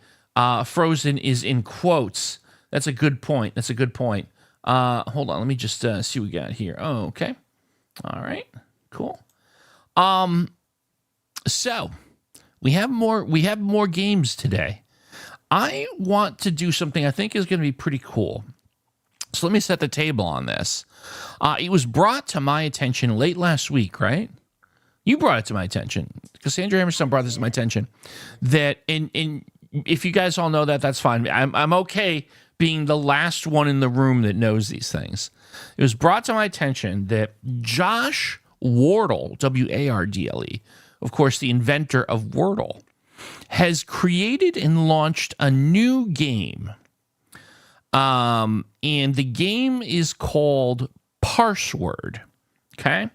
Frozen is in quotes. That's a good point. Hold on. Let me just see what we got here. Oh, okay. All right. Cool. So we have more games today. I want to do something I think is going to be pretty cool. So let me set the table on this. It was brought to my attention late last week, right? You brought it to my attention. Cassandra Hammerstone brought this to my attention. That and if you guys all know that, that's fine. I'm okay being the last one in the room that knows these things. It was brought to my attention that Josh Wardle, Wardle, of course, the inventor of Wordle, has created and launched a new game. And the game is called Parseword. Okay?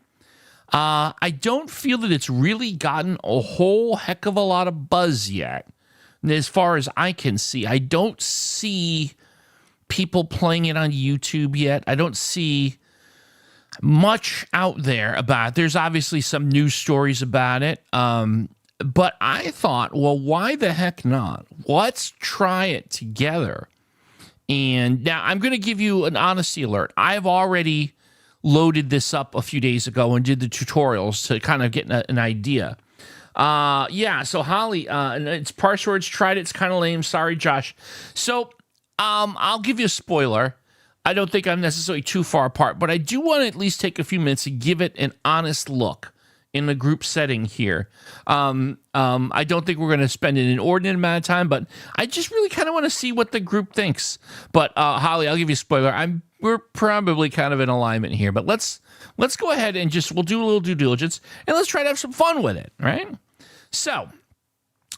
I don't feel that it's really gotten a whole heck of a lot of buzz yet. And as far as I can see, I don't see people playing it on YouTube yet. I don't see much out there about it. There's obviously some news stories about it. But I thought, well, why the heck not? Let's try it together. And now I'm going to give you an honesty alert. I've already loaded this up a few days ago and did the tutorials to kind of get an idea. So Holly, it's Parseword's tried it. It's kind of lame. Sorry, Josh. So I'll give you a spoiler. I don't think I'm necessarily too far apart, but I do want to at least take a few minutes to give it an honest look in the group setting here. I don't think we're going to spend an inordinate amount of time, but I just really kind of want to see what the group thinks. But Holly, I'll give you a spoiler. We're probably kind of in alignment here, but let's go ahead and we'll do a little due diligence and let's try to have some fun with it, right? So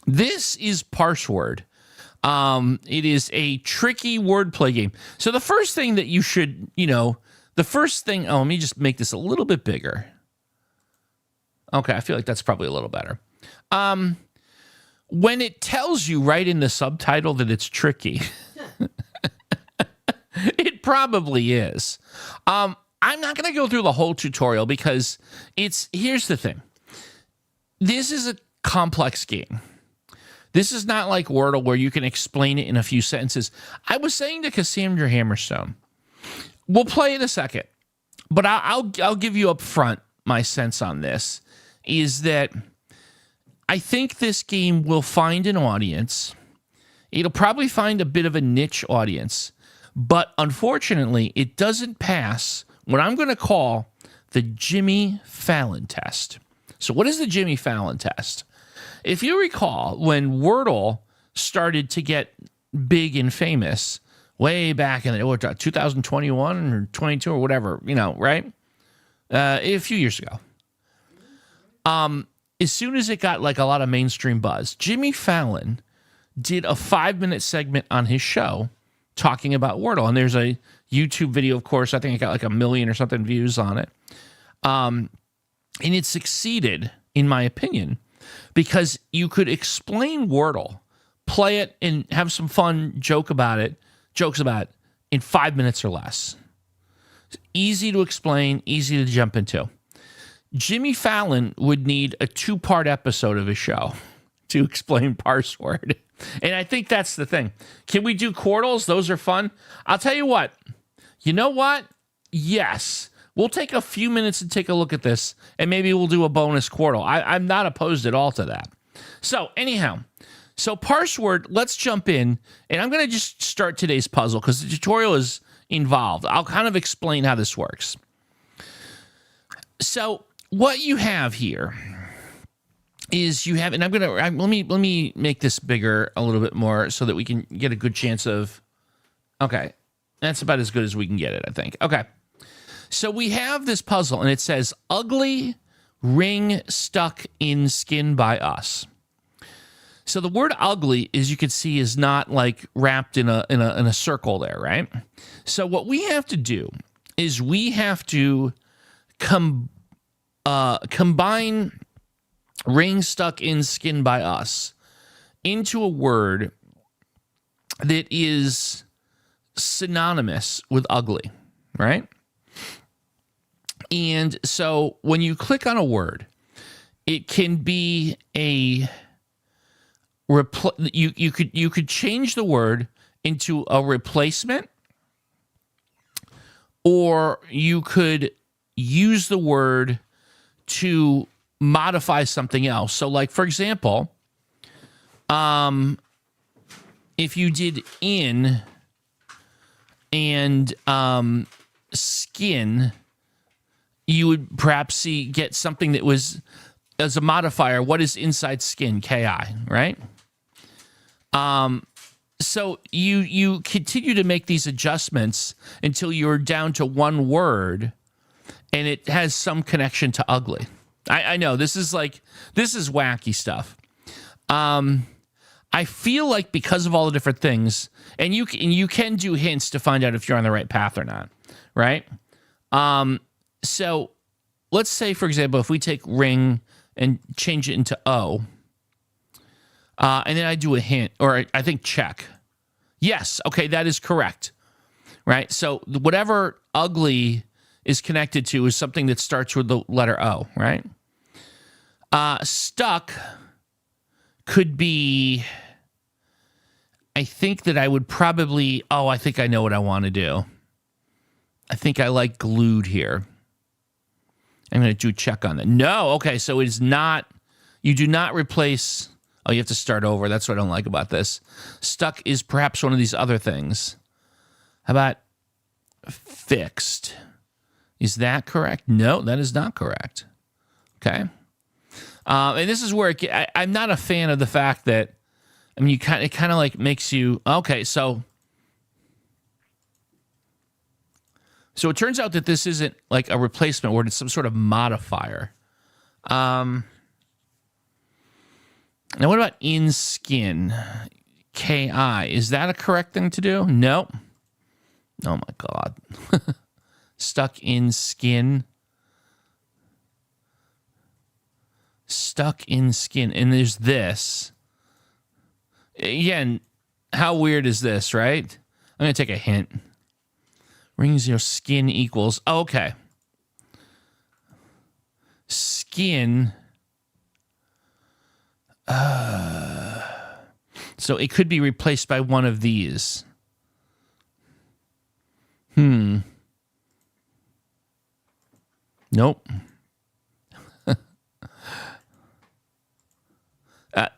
this is Parseword. It is a tricky wordplay game. So the first thing that you should, let me just make this a little bit bigger. Okay, I feel like that's probably a little better. When it tells you right in the subtitle that it's tricky, it probably is. I'm not going to go through the whole tutorial because here's the thing. This is a complex game. This is not like Wordle where you can explain it in a few sentences. I was saying to Cassandra Hammerstone, we'll play in a second, but I'll give you up front my sense on this is that I think this game will find an audience. It'll probably find a bit of a niche audience, but unfortunately, it doesn't pass what I'm going to call the Jimmy Fallon test. So what is the Jimmy Fallon test? If you recall, when Wordle started to get big and famous way back in 2021 or 22 or whatever, right? A few years ago. As soon as it got like a lot of mainstream buzz, Jimmy Fallon did a 5-minute segment on his show talking about Wordle. And there's a YouTube video, of course. I think it got like 1 million or something views on it. And it succeeded, in my opinion, because you could explain Wordle, play it, and have some fun jokes about it in 5 minutes or less. It's easy to explain, easy to jump into. Jimmy Fallon would need a 2-part episode of his show to explain Parseword. And I think that's the thing. Can we do Quordles? Those are fun. I'll tell you what. You know what? Yes. We'll take a few minutes and take a look at this, and maybe we'll do a bonus Quordle. I'm not opposed at all to that. So anyhow, Parseword, let's jump in, and I'm going to just start today's puzzle because the tutorial is involved. I'll kind of explain how this works. So what you have here is and let me make this bigger a little bit more so that we can get a good chance of, okay, that's about as good as we can get it, I think. Okay. So we have this puzzle, and it says, ugly ring stuck in skin by us. So the word ugly, as you can see, is not like wrapped in a circle there, right? So what we have to do is we have to combine ring stuck in skin by us into a word that is synonymous with ugly, right? And so when you click on a word, it can be you could change the word into a replacement, or you could use the word to modify something else. So like, for example, if you did in and skin, you would perhaps get something that was as a modifier, what is inside skin? Ki, right? So you continue to make these adjustments until you're down to one word, and it has some connection to ugly. I know this is wacky stuff. I feel like because of all the different things, and you can do hints to find out if you're on the right path or not, right? So let's say, for example, if we take ring and change it into O, and then I do a hint, or I think check. Yes, okay, that is correct, right? So whatever ugly is connected to is something that starts with the letter O, right? Stuck could be, I think that I would probably, I think I know what I want to do. I think I like glued here. I'm going to do check on that. No, okay, so it is not, you do not replace, you have to start over. That's what I don't like about this. Stuck is perhaps one of these other things. How about fixed? Is that correct? No, that is not correct. Okay. And this is where I'm not a fan of the fact that, I mean, it kind of like makes you, okay, so it turns out that this isn't like a replacement word, it's some sort of modifier. Now what about in skin? Ki, is that a correct thing to do? No. Oh my God. Stuck in skin. Stuck in skin. And there's this. Again, how weird is this, right? I'm going to take a hint. Rings your skin equals. Okay. Skin. So it could be replaced by one of these. Nope.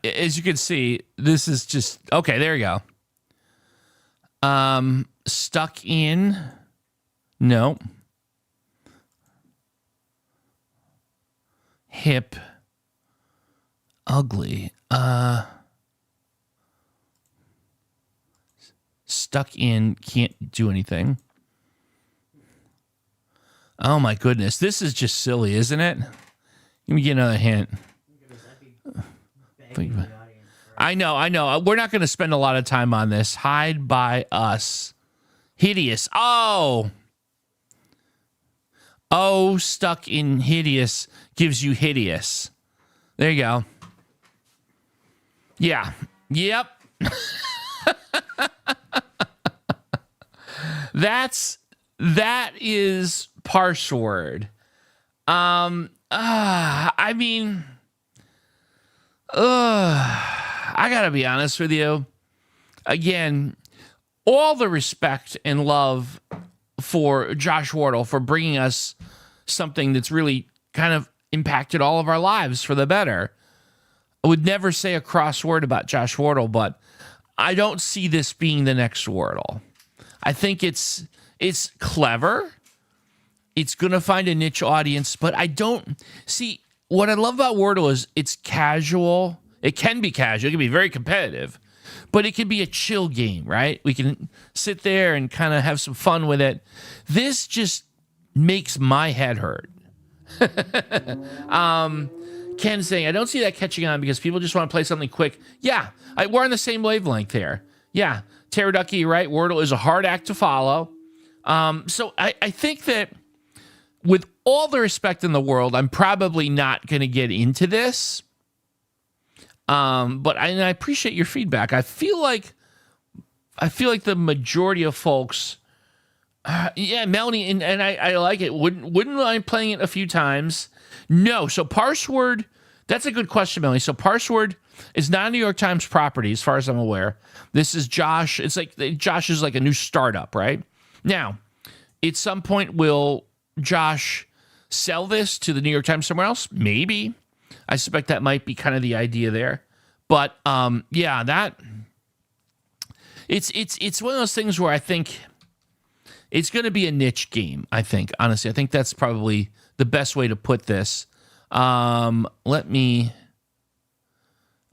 As you can see, this is just... Okay, there you go. Stuck in... Nope. Hip. Ugly. Stuck in, can't do anything. Oh my goodness, this is just silly, isn't it? Let me get another hint. I know. We're not going to spend a lot of time on this. Hide by us. Hideous. Oh, stuck in hideous gives you hideous. There you go. Yeah. Yep. That is Parseword. I mean, I gotta be honest with you. Again, all the respect and love for Josh Wordle for bringing us something that's really kind of impacted all of our lives for the better. I would never say a cross word about Josh Wordle, but I don't see this being the next Wordle. I think it's clever. It's going to find a niche audience, but I don't see what I love about Wordle is it's casual. It can be casual. It can be very competitive, but it can be a chill game, right? We can sit there and kind of have some fun with it. This just makes my head hurt. Ken's saying, I don't see that catching on because people just want to play something quick. Yeah, we're on the same wavelength here. Yeah, Pteroducky, you're right. Wordle is a hard act to follow. So I think that with all the respect in the world, I'm probably not going to get into this. But I appreciate your feedback. I feel like the majority of folks, yeah, Melanie, and I like it. Wouldn't mind playing it a few times. No, so Parseword, that's a good question, Melanie. So Parseword is not a New York Times property, as far as I'm aware. This is Josh. It's like Josh is like a new startup, right? Now, at some point, will Josh sell this to the New York Times somewhere else? Maybe. I suspect that might be kind of the idea there. But yeah, that it's one of those things where I think it's going to be a niche game. I think, honestly, I think that's probably the best way to put this. Let me.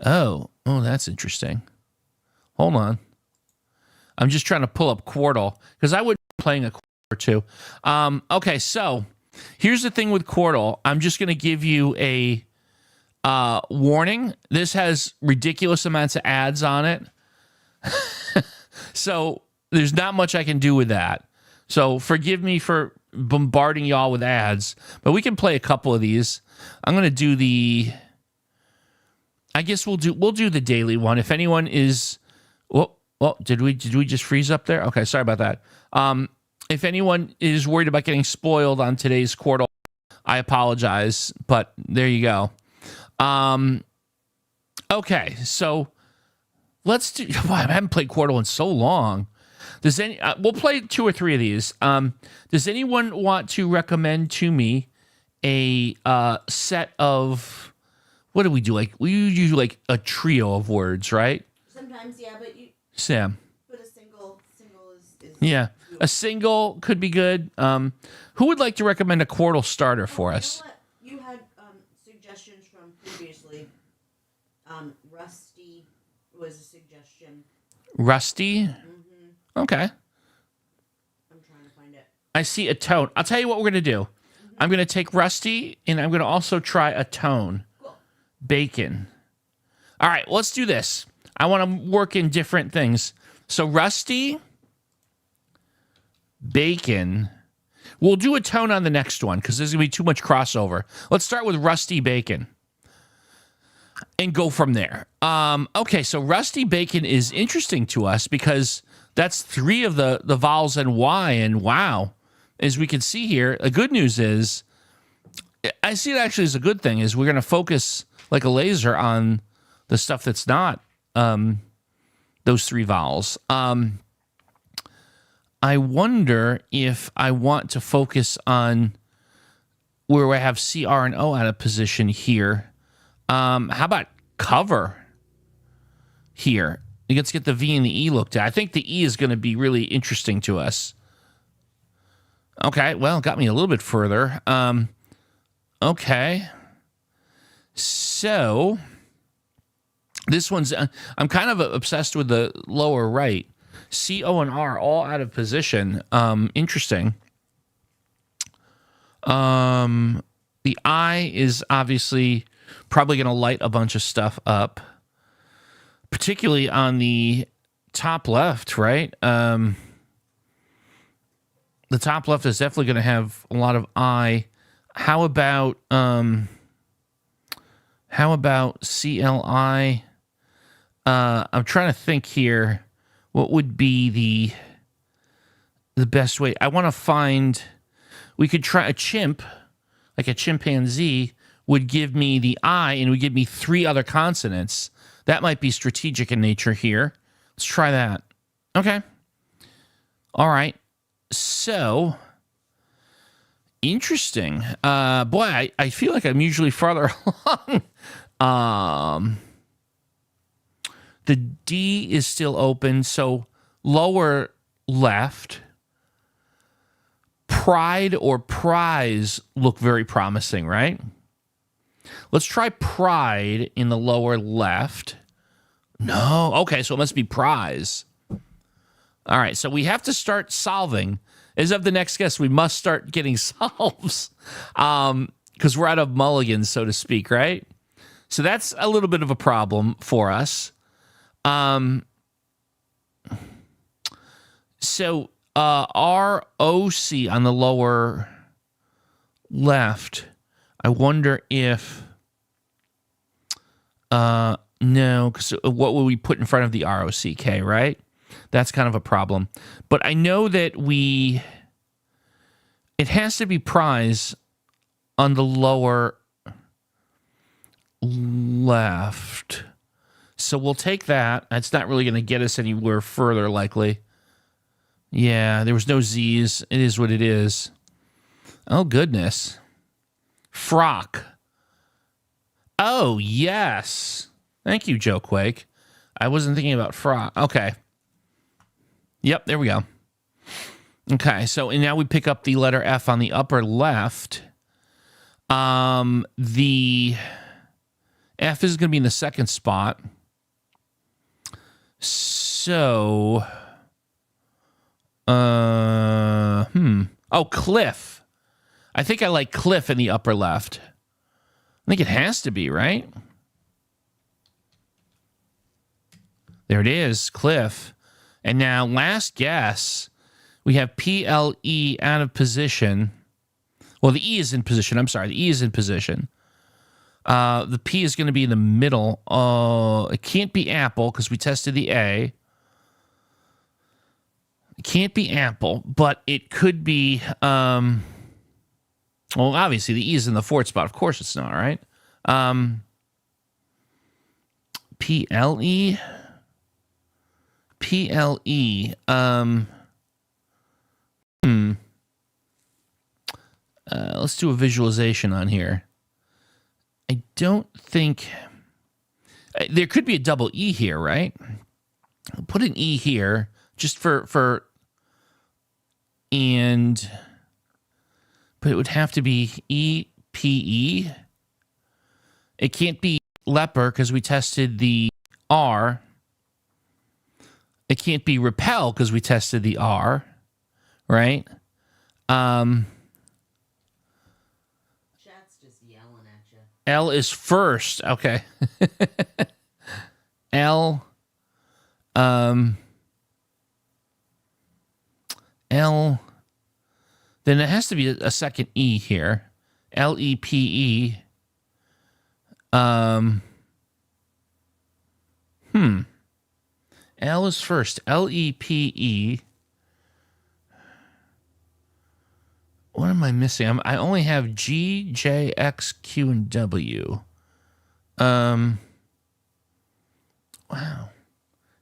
Oh, that's interesting. Hold on. I'm just trying to pull up Quordle because I would be playing a Quordle or two. Okay, so here's the thing with Quordle. I'm just going to give you a warning. This has ridiculous amounts of ads on it. So there's not much I can do with that. So forgive me for bombarding y'all with ads, but we can play a couple of these. I'm going to do the... I guess we'll do the daily one. If anyone is... Well, did we just freeze up there? Okay, sorry about that. If anyone is worried about getting spoiled on today's Quordle, I apologize, but there you go. Okay, so let's do... I haven't played Quordle in so long. Does any? We'll play 2 or 3 of these. Does anyone want to recommend to me a set of... What do we do? Like we usually do like a trio of words, right? Sometimes, yeah, but you... Sam. But a single is Yeah, a single could be good. Who would like to recommend a Quordle starter for us? You know what? You had suggestions from previously. Rusty was a suggestion. Rusty? Mm-hmm. Okay. I'm trying to find it. I see a tone. I'll tell you what we're going to do. Mm-hmm. I'm going to take Rusty, and I'm going to also try a tone. Cool. Bacon. All right, let's do this. I want to work in different things. So Rusty, Bacon. We'll do a tone on the next one because there's going to be too much crossover. Let's start with Rusty Bacon and go from there. Okay, so Rusty Bacon is interesting to us because that's 3 of the vowels and Y, and wow. As we can see here, the good news is, I see it actually as a good thing, is we're going to focus like a laser on the stuff that's not those 3 vowels. I wonder if I want to focus on where I have C, R, and O out of position here. How about cover here? Let's get the V and the E looked at. I think the E is going to be really interesting to us. Okay, well, it got me a little bit further. Okay. So, this one's... I'm kind of obsessed with the lower right. C, O, and R all out of position. Interesting. The I is obviously probably going to light a bunch of stuff up, particularly on the top left, right? The top left is definitely going to have a lot of I. How about CLI? I'm trying to think here. What would be the best way? I want to find... We could try a chimp, like a chimpanzee, would give me the I and would give me 3 other consonants. That might be strategic in nature here. Let's try that. Okay. All right. So, interesting. Boy, I feel like I'm usually farther along. The D is still open, so lower left. Pride or prize look very promising, right? Let's try pride in the lower left. No. Okay, so it must be prize. All right, so we have to start solving. As of the next guess, we must start getting solves because we're out of mulligans, so to speak, right? So that's a little bit of a problem for us. So ROC on the lower left, I wonder if no, because what will we put in front of the ROCK, right? That's kind of a problem. But I know that it has to be prize on the lower left. So we'll take that. That's not really going to get us anywhere further, likely. Yeah, there was no Z's. It is what it is. Oh, goodness. Frock. Oh, yes. Thank you, Joe Quake. I wasn't thinking about frock. Okay. Yep, there we go. Okay, so and now we pick up the letter F on the upper left. The F is going to be in the second spot. So, oh, cliff. I think I like cliff in the upper left. I think it has to be, right? There it is, cliff. And now, last guess, we have PLE out of position. Well, the E is in position. I'm sorry, the E is in position. The P is going to be in the middle. It can't be apple because we tested the A. It can't be apple, but it could be... well, obviously, the E is in the fourth spot. Of course it's not, right? PLE... PLE. Let's do a visualization on here. I don't think... there could be a double E here, right? I'll put an E here just for... And... But it would have to be E-P-E. It can't be leper because we tested the R. It can't be repel because we tested the R, right? Chat's just yelling at you. L is first. Okay. L. L. Then it has to be a second E here. L-E-P-E. L is first. L-E-P-E. What am I missing? I only have G, J, X, Q, and W. Wow.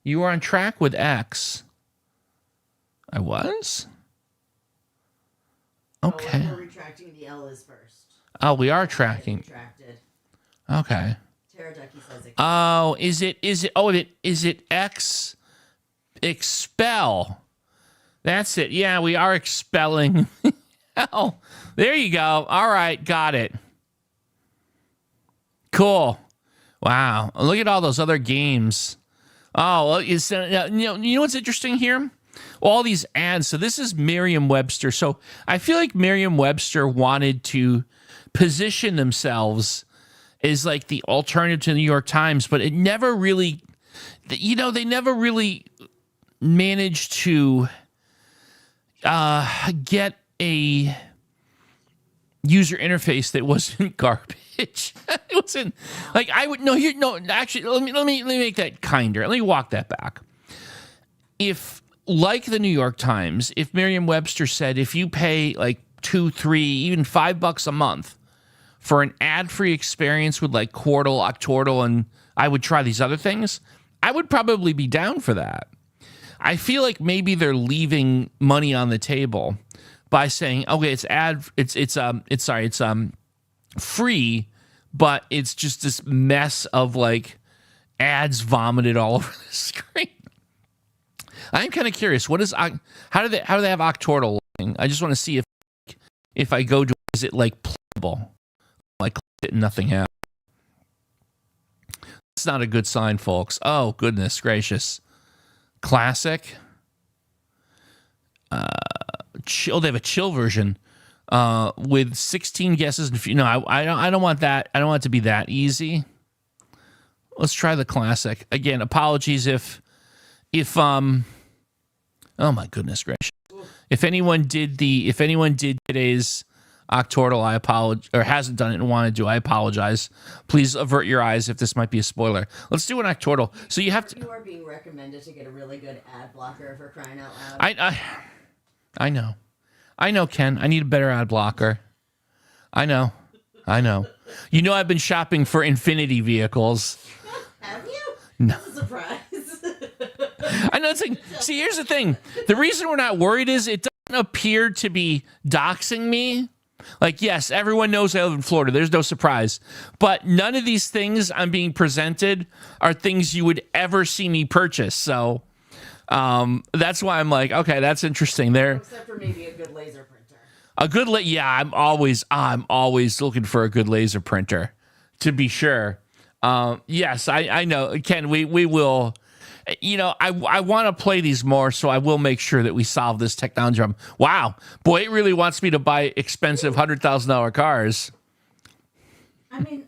You were on track with X. I was? Okay. Oh, we're retracting the L is first. Oh, we are tracking. Retracted. Okay. Pterodacty says it. Oh, is it X expel? That's it. Yeah, we are expelling. Oh, there you go. All right, got it. Cool. Wow. Look at all those other games. Oh, well, you know what's interesting here? All these ads. So this is Merriam-Webster. So I feel like Merriam-Webster wanted to position themselves is like the alternative to the New York Times, but it never really, they never really managed to get a user interface that wasn't garbage. It wasn't like actually, let me make that kinder. Let me walk that back. If, like the New York Times, if Merriam-Webster said if you pay like $2, $3, even $5 a month for an ad-free experience with like Quordle, Octordle, and I would try these other things, I would probably be down for that. I feel like maybe they're leaving money on the table by saying, okay, it's free, but it's just this mess of like ads vomited all over the screen. I'm kind of curious. How do they have Octordle looking? I just want to see if I go to, is it like playable? I clicked it and nothing happened. That's not a good sign, folks. Oh, goodness gracious. Classic. Chill. They have a chill version with 16 guesses. I don't want that. I don't want it to be that easy. Let's try the classic. Again, apologies if oh my goodness gracious. If anyone did today's Octordle, I apologize, or hasn't done it and wanted to, I apologize. Please avert your eyes if this might be a spoiler. Let's do an Octordle. So you have to. You are being recommended to get a really good ad blocker for crying out loud. I know, Ken. I need a better ad blocker. I know. I've been shopping for Infinity vehicles. Have you? No. That's a surprise. I know. It's like, see, here's the thing. The reason we're not worried is it doesn't appear to be doxing me. Like, yes, everyone knows I live in Florida. There's no surprise. But none of these things I'm being presented are things you would ever see me purchase. So that's why I'm like, okay, that's interesting there. Except for maybe a good laser printer. A good yeah, I'm always looking for a good laser printer, to be sure. Yes, I know, Ken. We will. You know, I want to play these more, so I will make sure that we solve this technology. Wow, boy, it really wants me to buy expensive $100,000 cars. I mean,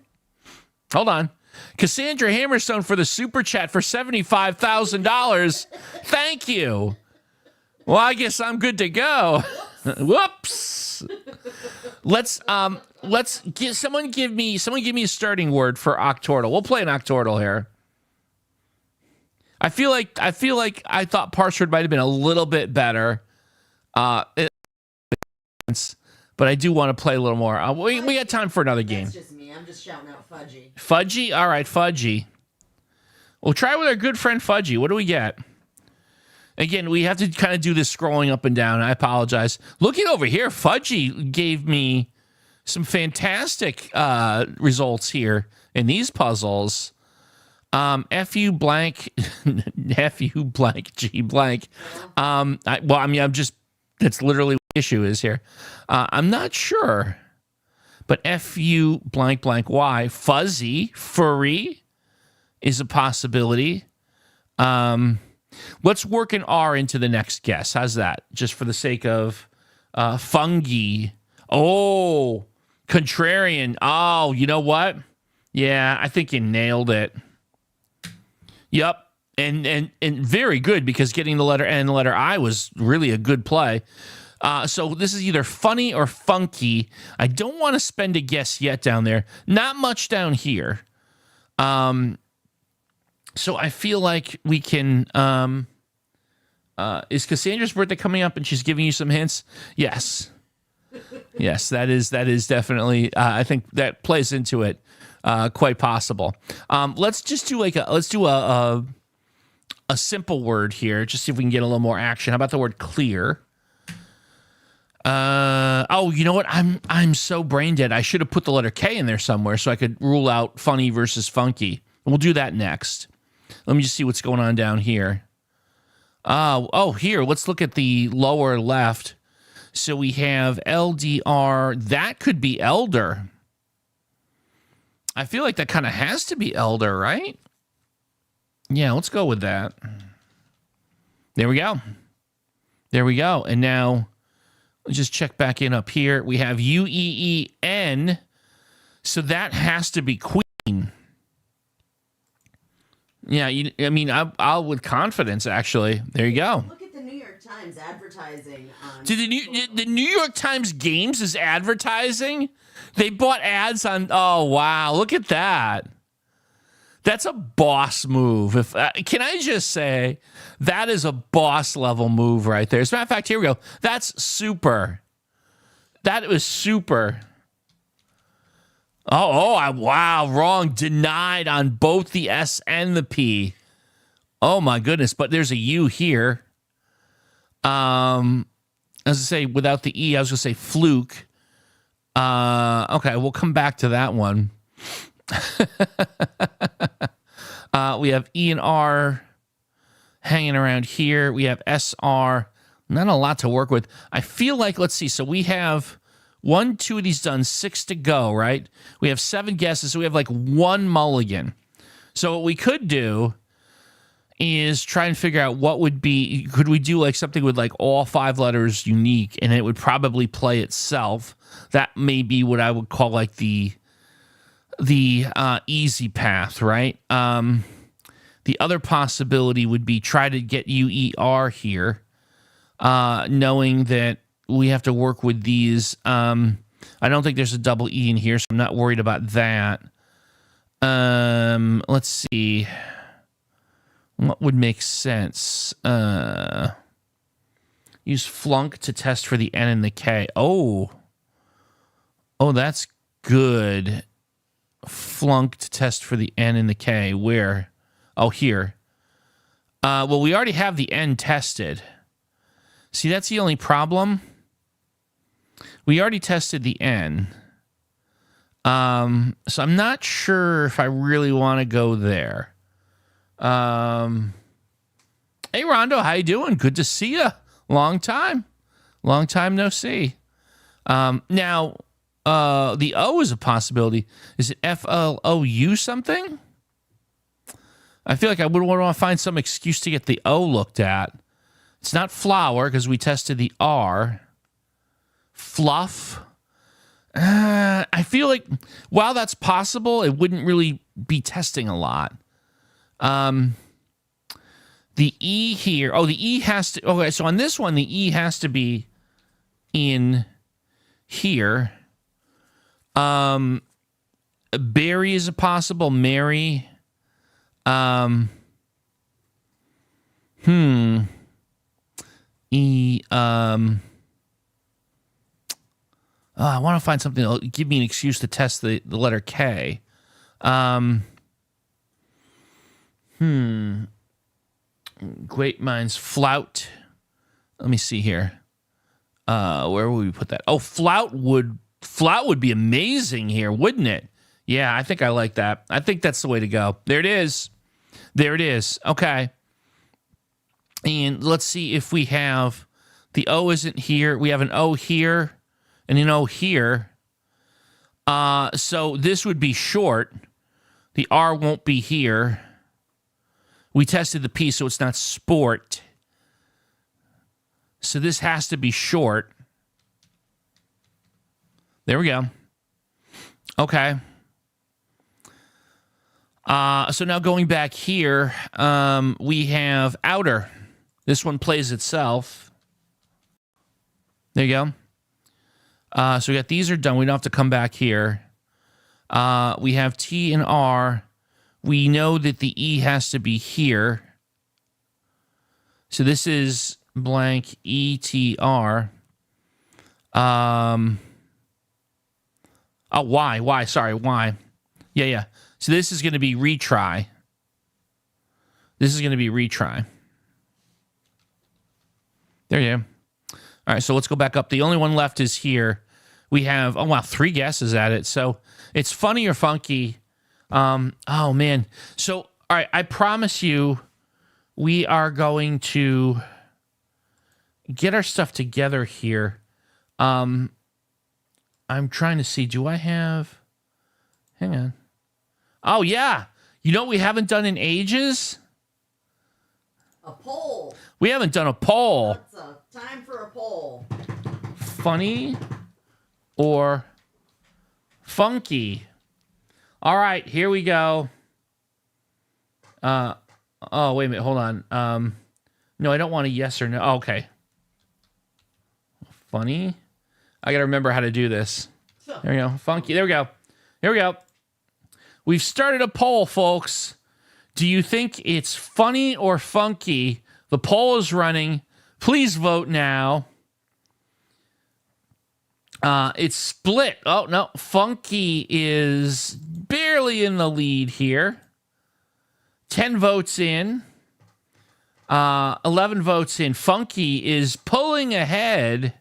hold on. Cassandra Hammerstone for the super chat for $75,000. Thank you. Well, I guess I'm good to go. Whoops. Let's get someone give me a starting word for Octordle. We'll play an Octordle here. I feel like I thought Parseword might have been a little bit better, but I do want to play a little more. We got time for another game. That's just me. I'm just shouting out Fudgy. Fudgy? All right, Fudgy. We'll try with our good friend Fudgy. What do we get? Again, we have to kind of do this scrolling up and down. I apologize. Looking over here, Fudgy gave me some fantastic results here in these puzzles. F-U blank, F-U blank, G blank. That's literally what the issue is here. I'm not sure, but F-U blank blank Y, fuzzy, furry is a possibility. Let's work an R into the next guess. How's that? Just for the sake of fungi. Oh, contrarian. Oh, you know what? Yeah, I think you nailed it. Yep, and very good, because getting the letter N and the letter I was really a good play. So this is either funny or funky. I don't want to spend a guess yet down there. Not much down here. So I feel like we can... is Cassandra's birthday coming up and she's giving you some hints? Yes. Yes, that is definitely... I think that plays into it. Quite possible. Let's just do a simple word here, just see if we can get a little more action. How about the word clear? Oh, you know what? I'm so brain dead. I should have put the letter K in there somewhere so I could rule out funny versus funky. We'll do that next. Let me just see what's going on down here. Here, let's look at the lower left. So we have LDR. That could be elder. I feel like that kind of has to be elder, right? Yeah, let's go with that. There we go. There we go. And now let's just check back in up here. We have UEEN. So that has to be queen. Yeah, I'll with confidence, actually. There you go. Look at the New York Times advertising on... Did the New York Times Games is advertising? They bought ads on... Oh, wow. Look at that. That's a boss move. Can I just say, that is a boss level move right there. As a matter of fact, here we go. That's super. That was super. Wow. Wrong. Denied on both the S and the P. Oh, my goodness. But there's a U here. As I say, without the E, I was going to say fluke. Okay, we'll come back to that one. We have E and R hanging around here. We have SR. Not a lot to work with. I feel like, let's see. So we have 1, 2 of these done, 6 to go, right? We have 7 guesses, so we have like 1 mulligan. So what we could do is try and figure out what would be, could we do like something with like all 5 letters unique, and it would probably play itself. That may be what I would call like the easy path, right? The other possibility would be try to get UER here, knowing that we have to work with these. I don't think there's a double E in here, so I'm not worried about that. Let's see. What would make sense? Use flunk to test for the N and the K. Oh, that's good. Flunk to test for the N and the K. Where? Oh, here. Well, we already have the N tested. See, that's the only problem. We already tested the N. So I'm not sure if I really want to go there. Hey, Rondo, how you doing? Good to see you. Long time no see. Now, the O is a possibility. Is it FLOU something? I feel like I would want to find some excuse to get the O looked at. It's not flower because we tested the R. Fluff. I feel like while that's possible, it wouldn't really be testing a lot. The E here. Oh, the E has to. Okay, so on this one, the E has to be in here. Berry is a possible. Mary. E. I want to find something that'll give me an excuse to test the letter K. Great minds. Flout. Let me see here. Where would we put that? Oh, flout would be amazing here, wouldn't it? Yeah, I think I like that. I think that's the way to go. There it is. There it is. Okay. And let's see if we have the O isn't here. We have an O here and an O here. So this would be short. The R won't be here. We tested the P, so it's not sport. So this has to be short. There we go. Okay. So now going back here, we have outer. This one plays itself. There you go. So we got these are done. We don't have to come back here. We have T and R. We know that the E has to be here. So this is blank ETR. Oh, Y. Sorry, Y. Yeah. So this is going to be retry. This is going to be retry. There you go. All right, so let's go back up. The only one left is here. We have, 3 guesses at it. So it's funny or funky. Oh, man. So, all right, I promise you we are going to get our stuff together here. I'm trying to see. Do I have... Hang on. Oh, yeah. You know what we haven't done in ages? A poll. We haven't done a poll. It's time for a poll. Funny or funky? All right, here we go. Oh, wait a minute. Hold on. No, I don't want a yes or no. Oh, okay. Funny. I got to remember how to do this. There we go. Funky. There we go. Here we go. We've started a poll, folks. Do you think it's funny or funky? The poll is running. Please vote now. It's split. Oh, no. Funky is barely in the lead here. 10 votes in. 11 votes in. Funky is pulling ahead.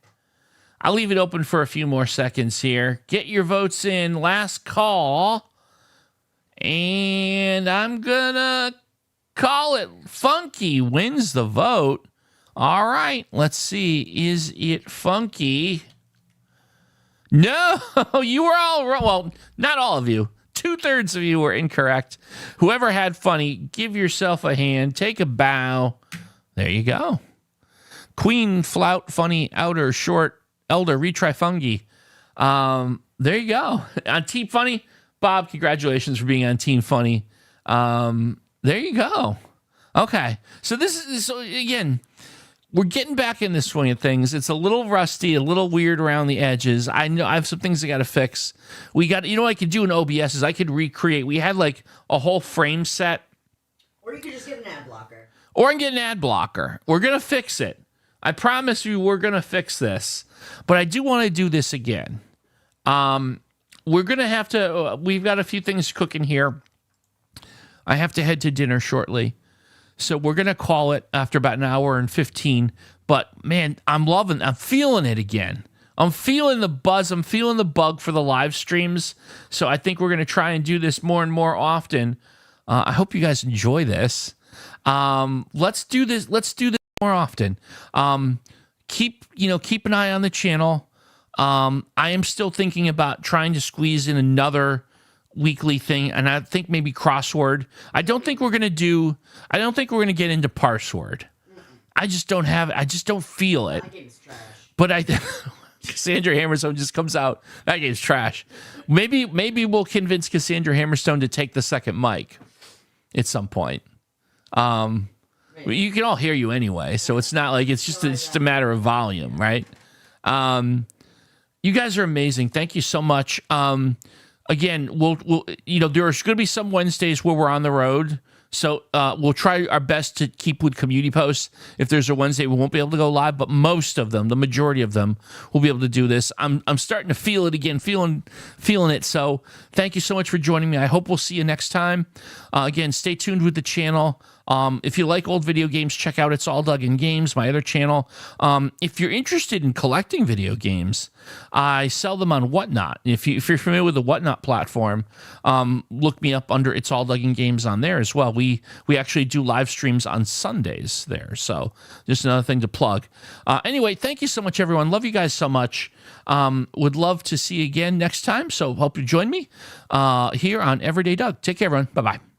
I'll leave it open for a few more seconds here. Get your votes in. Last call. And I'm going to call it. Funky wins the vote. All right. Let's see. Is it funky? No, you were all wrong. Well, not all of you. 2/3 of you were incorrect. Whoever had funny, give yourself a hand. Take a bow. There you go. Queen, flout, funny, outer, short, elder, retry, fungi. There you go. On Team Funny, Bob, congratulations for being on Team Funny. There you go. Okay. So this is, so again, we're getting back in the swing of things. It's a little rusty, a little weird around the edges. I know I have some things I got to fix. We got, you know what I could do in OBS is I could recreate. We had like a whole frame set. Or you could just get an ad blocker. Or I can get an ad blocker. We're going to fix it. I promise you we're going to fix this. But I do want to do this again. We're going to have to, we've got a few things cooking here. I have to head to dinner shortly. So we're going to call it after about an hour and 15. But, man, I'm feeling it again. I'm feeling the buzz. I'm feeling the bug for the live streams. So I think we're going to try and do this more and more often. I hope you guys enjoy this. Let's do this. Let's do this more often. Keep an eye on the channel. I am still thinking about trying to squeeze in another weekly thing, and I think maybe Crossword. I don't think we're going to get into Parseword. I just don't feel it. That game's trash. But Cassandra Hammerstone just comes out. That game's trash. Maybe we'll convince Cassandra Hammerstone to take the second mic at some point. You can all hear you anyway, so it's not like it's just a matter of volume, right? You guys are amazing. Thank you so much. Again, we'll there's going to be some Wednesdays where we're on the road. So we'll try our best to keep with community posts. If there's a Wednesday, we won't be able to go live, but most of them, the majority of them, will be able to do this. I'm starting to feel it again, feeling it. So thank you so much for joining me. I hope we'll see you next time. Again, stay tuned with the channel. If you like old video games, check out It's All Dug in Games, my other channel. If you're interested in collecting video games, I sell them on Whatnot. If you're familiar with the Whatnot platform, look me up under It's All Dug in Games on there as well. We actually do live streams on Sundays there. So just another thing to plug. Anyway, thank you so much, everyone. Love you guys so much. Would love to see you again next time. So hope you join me here on Everyday Doug. Take care, everyone. Bye-bye.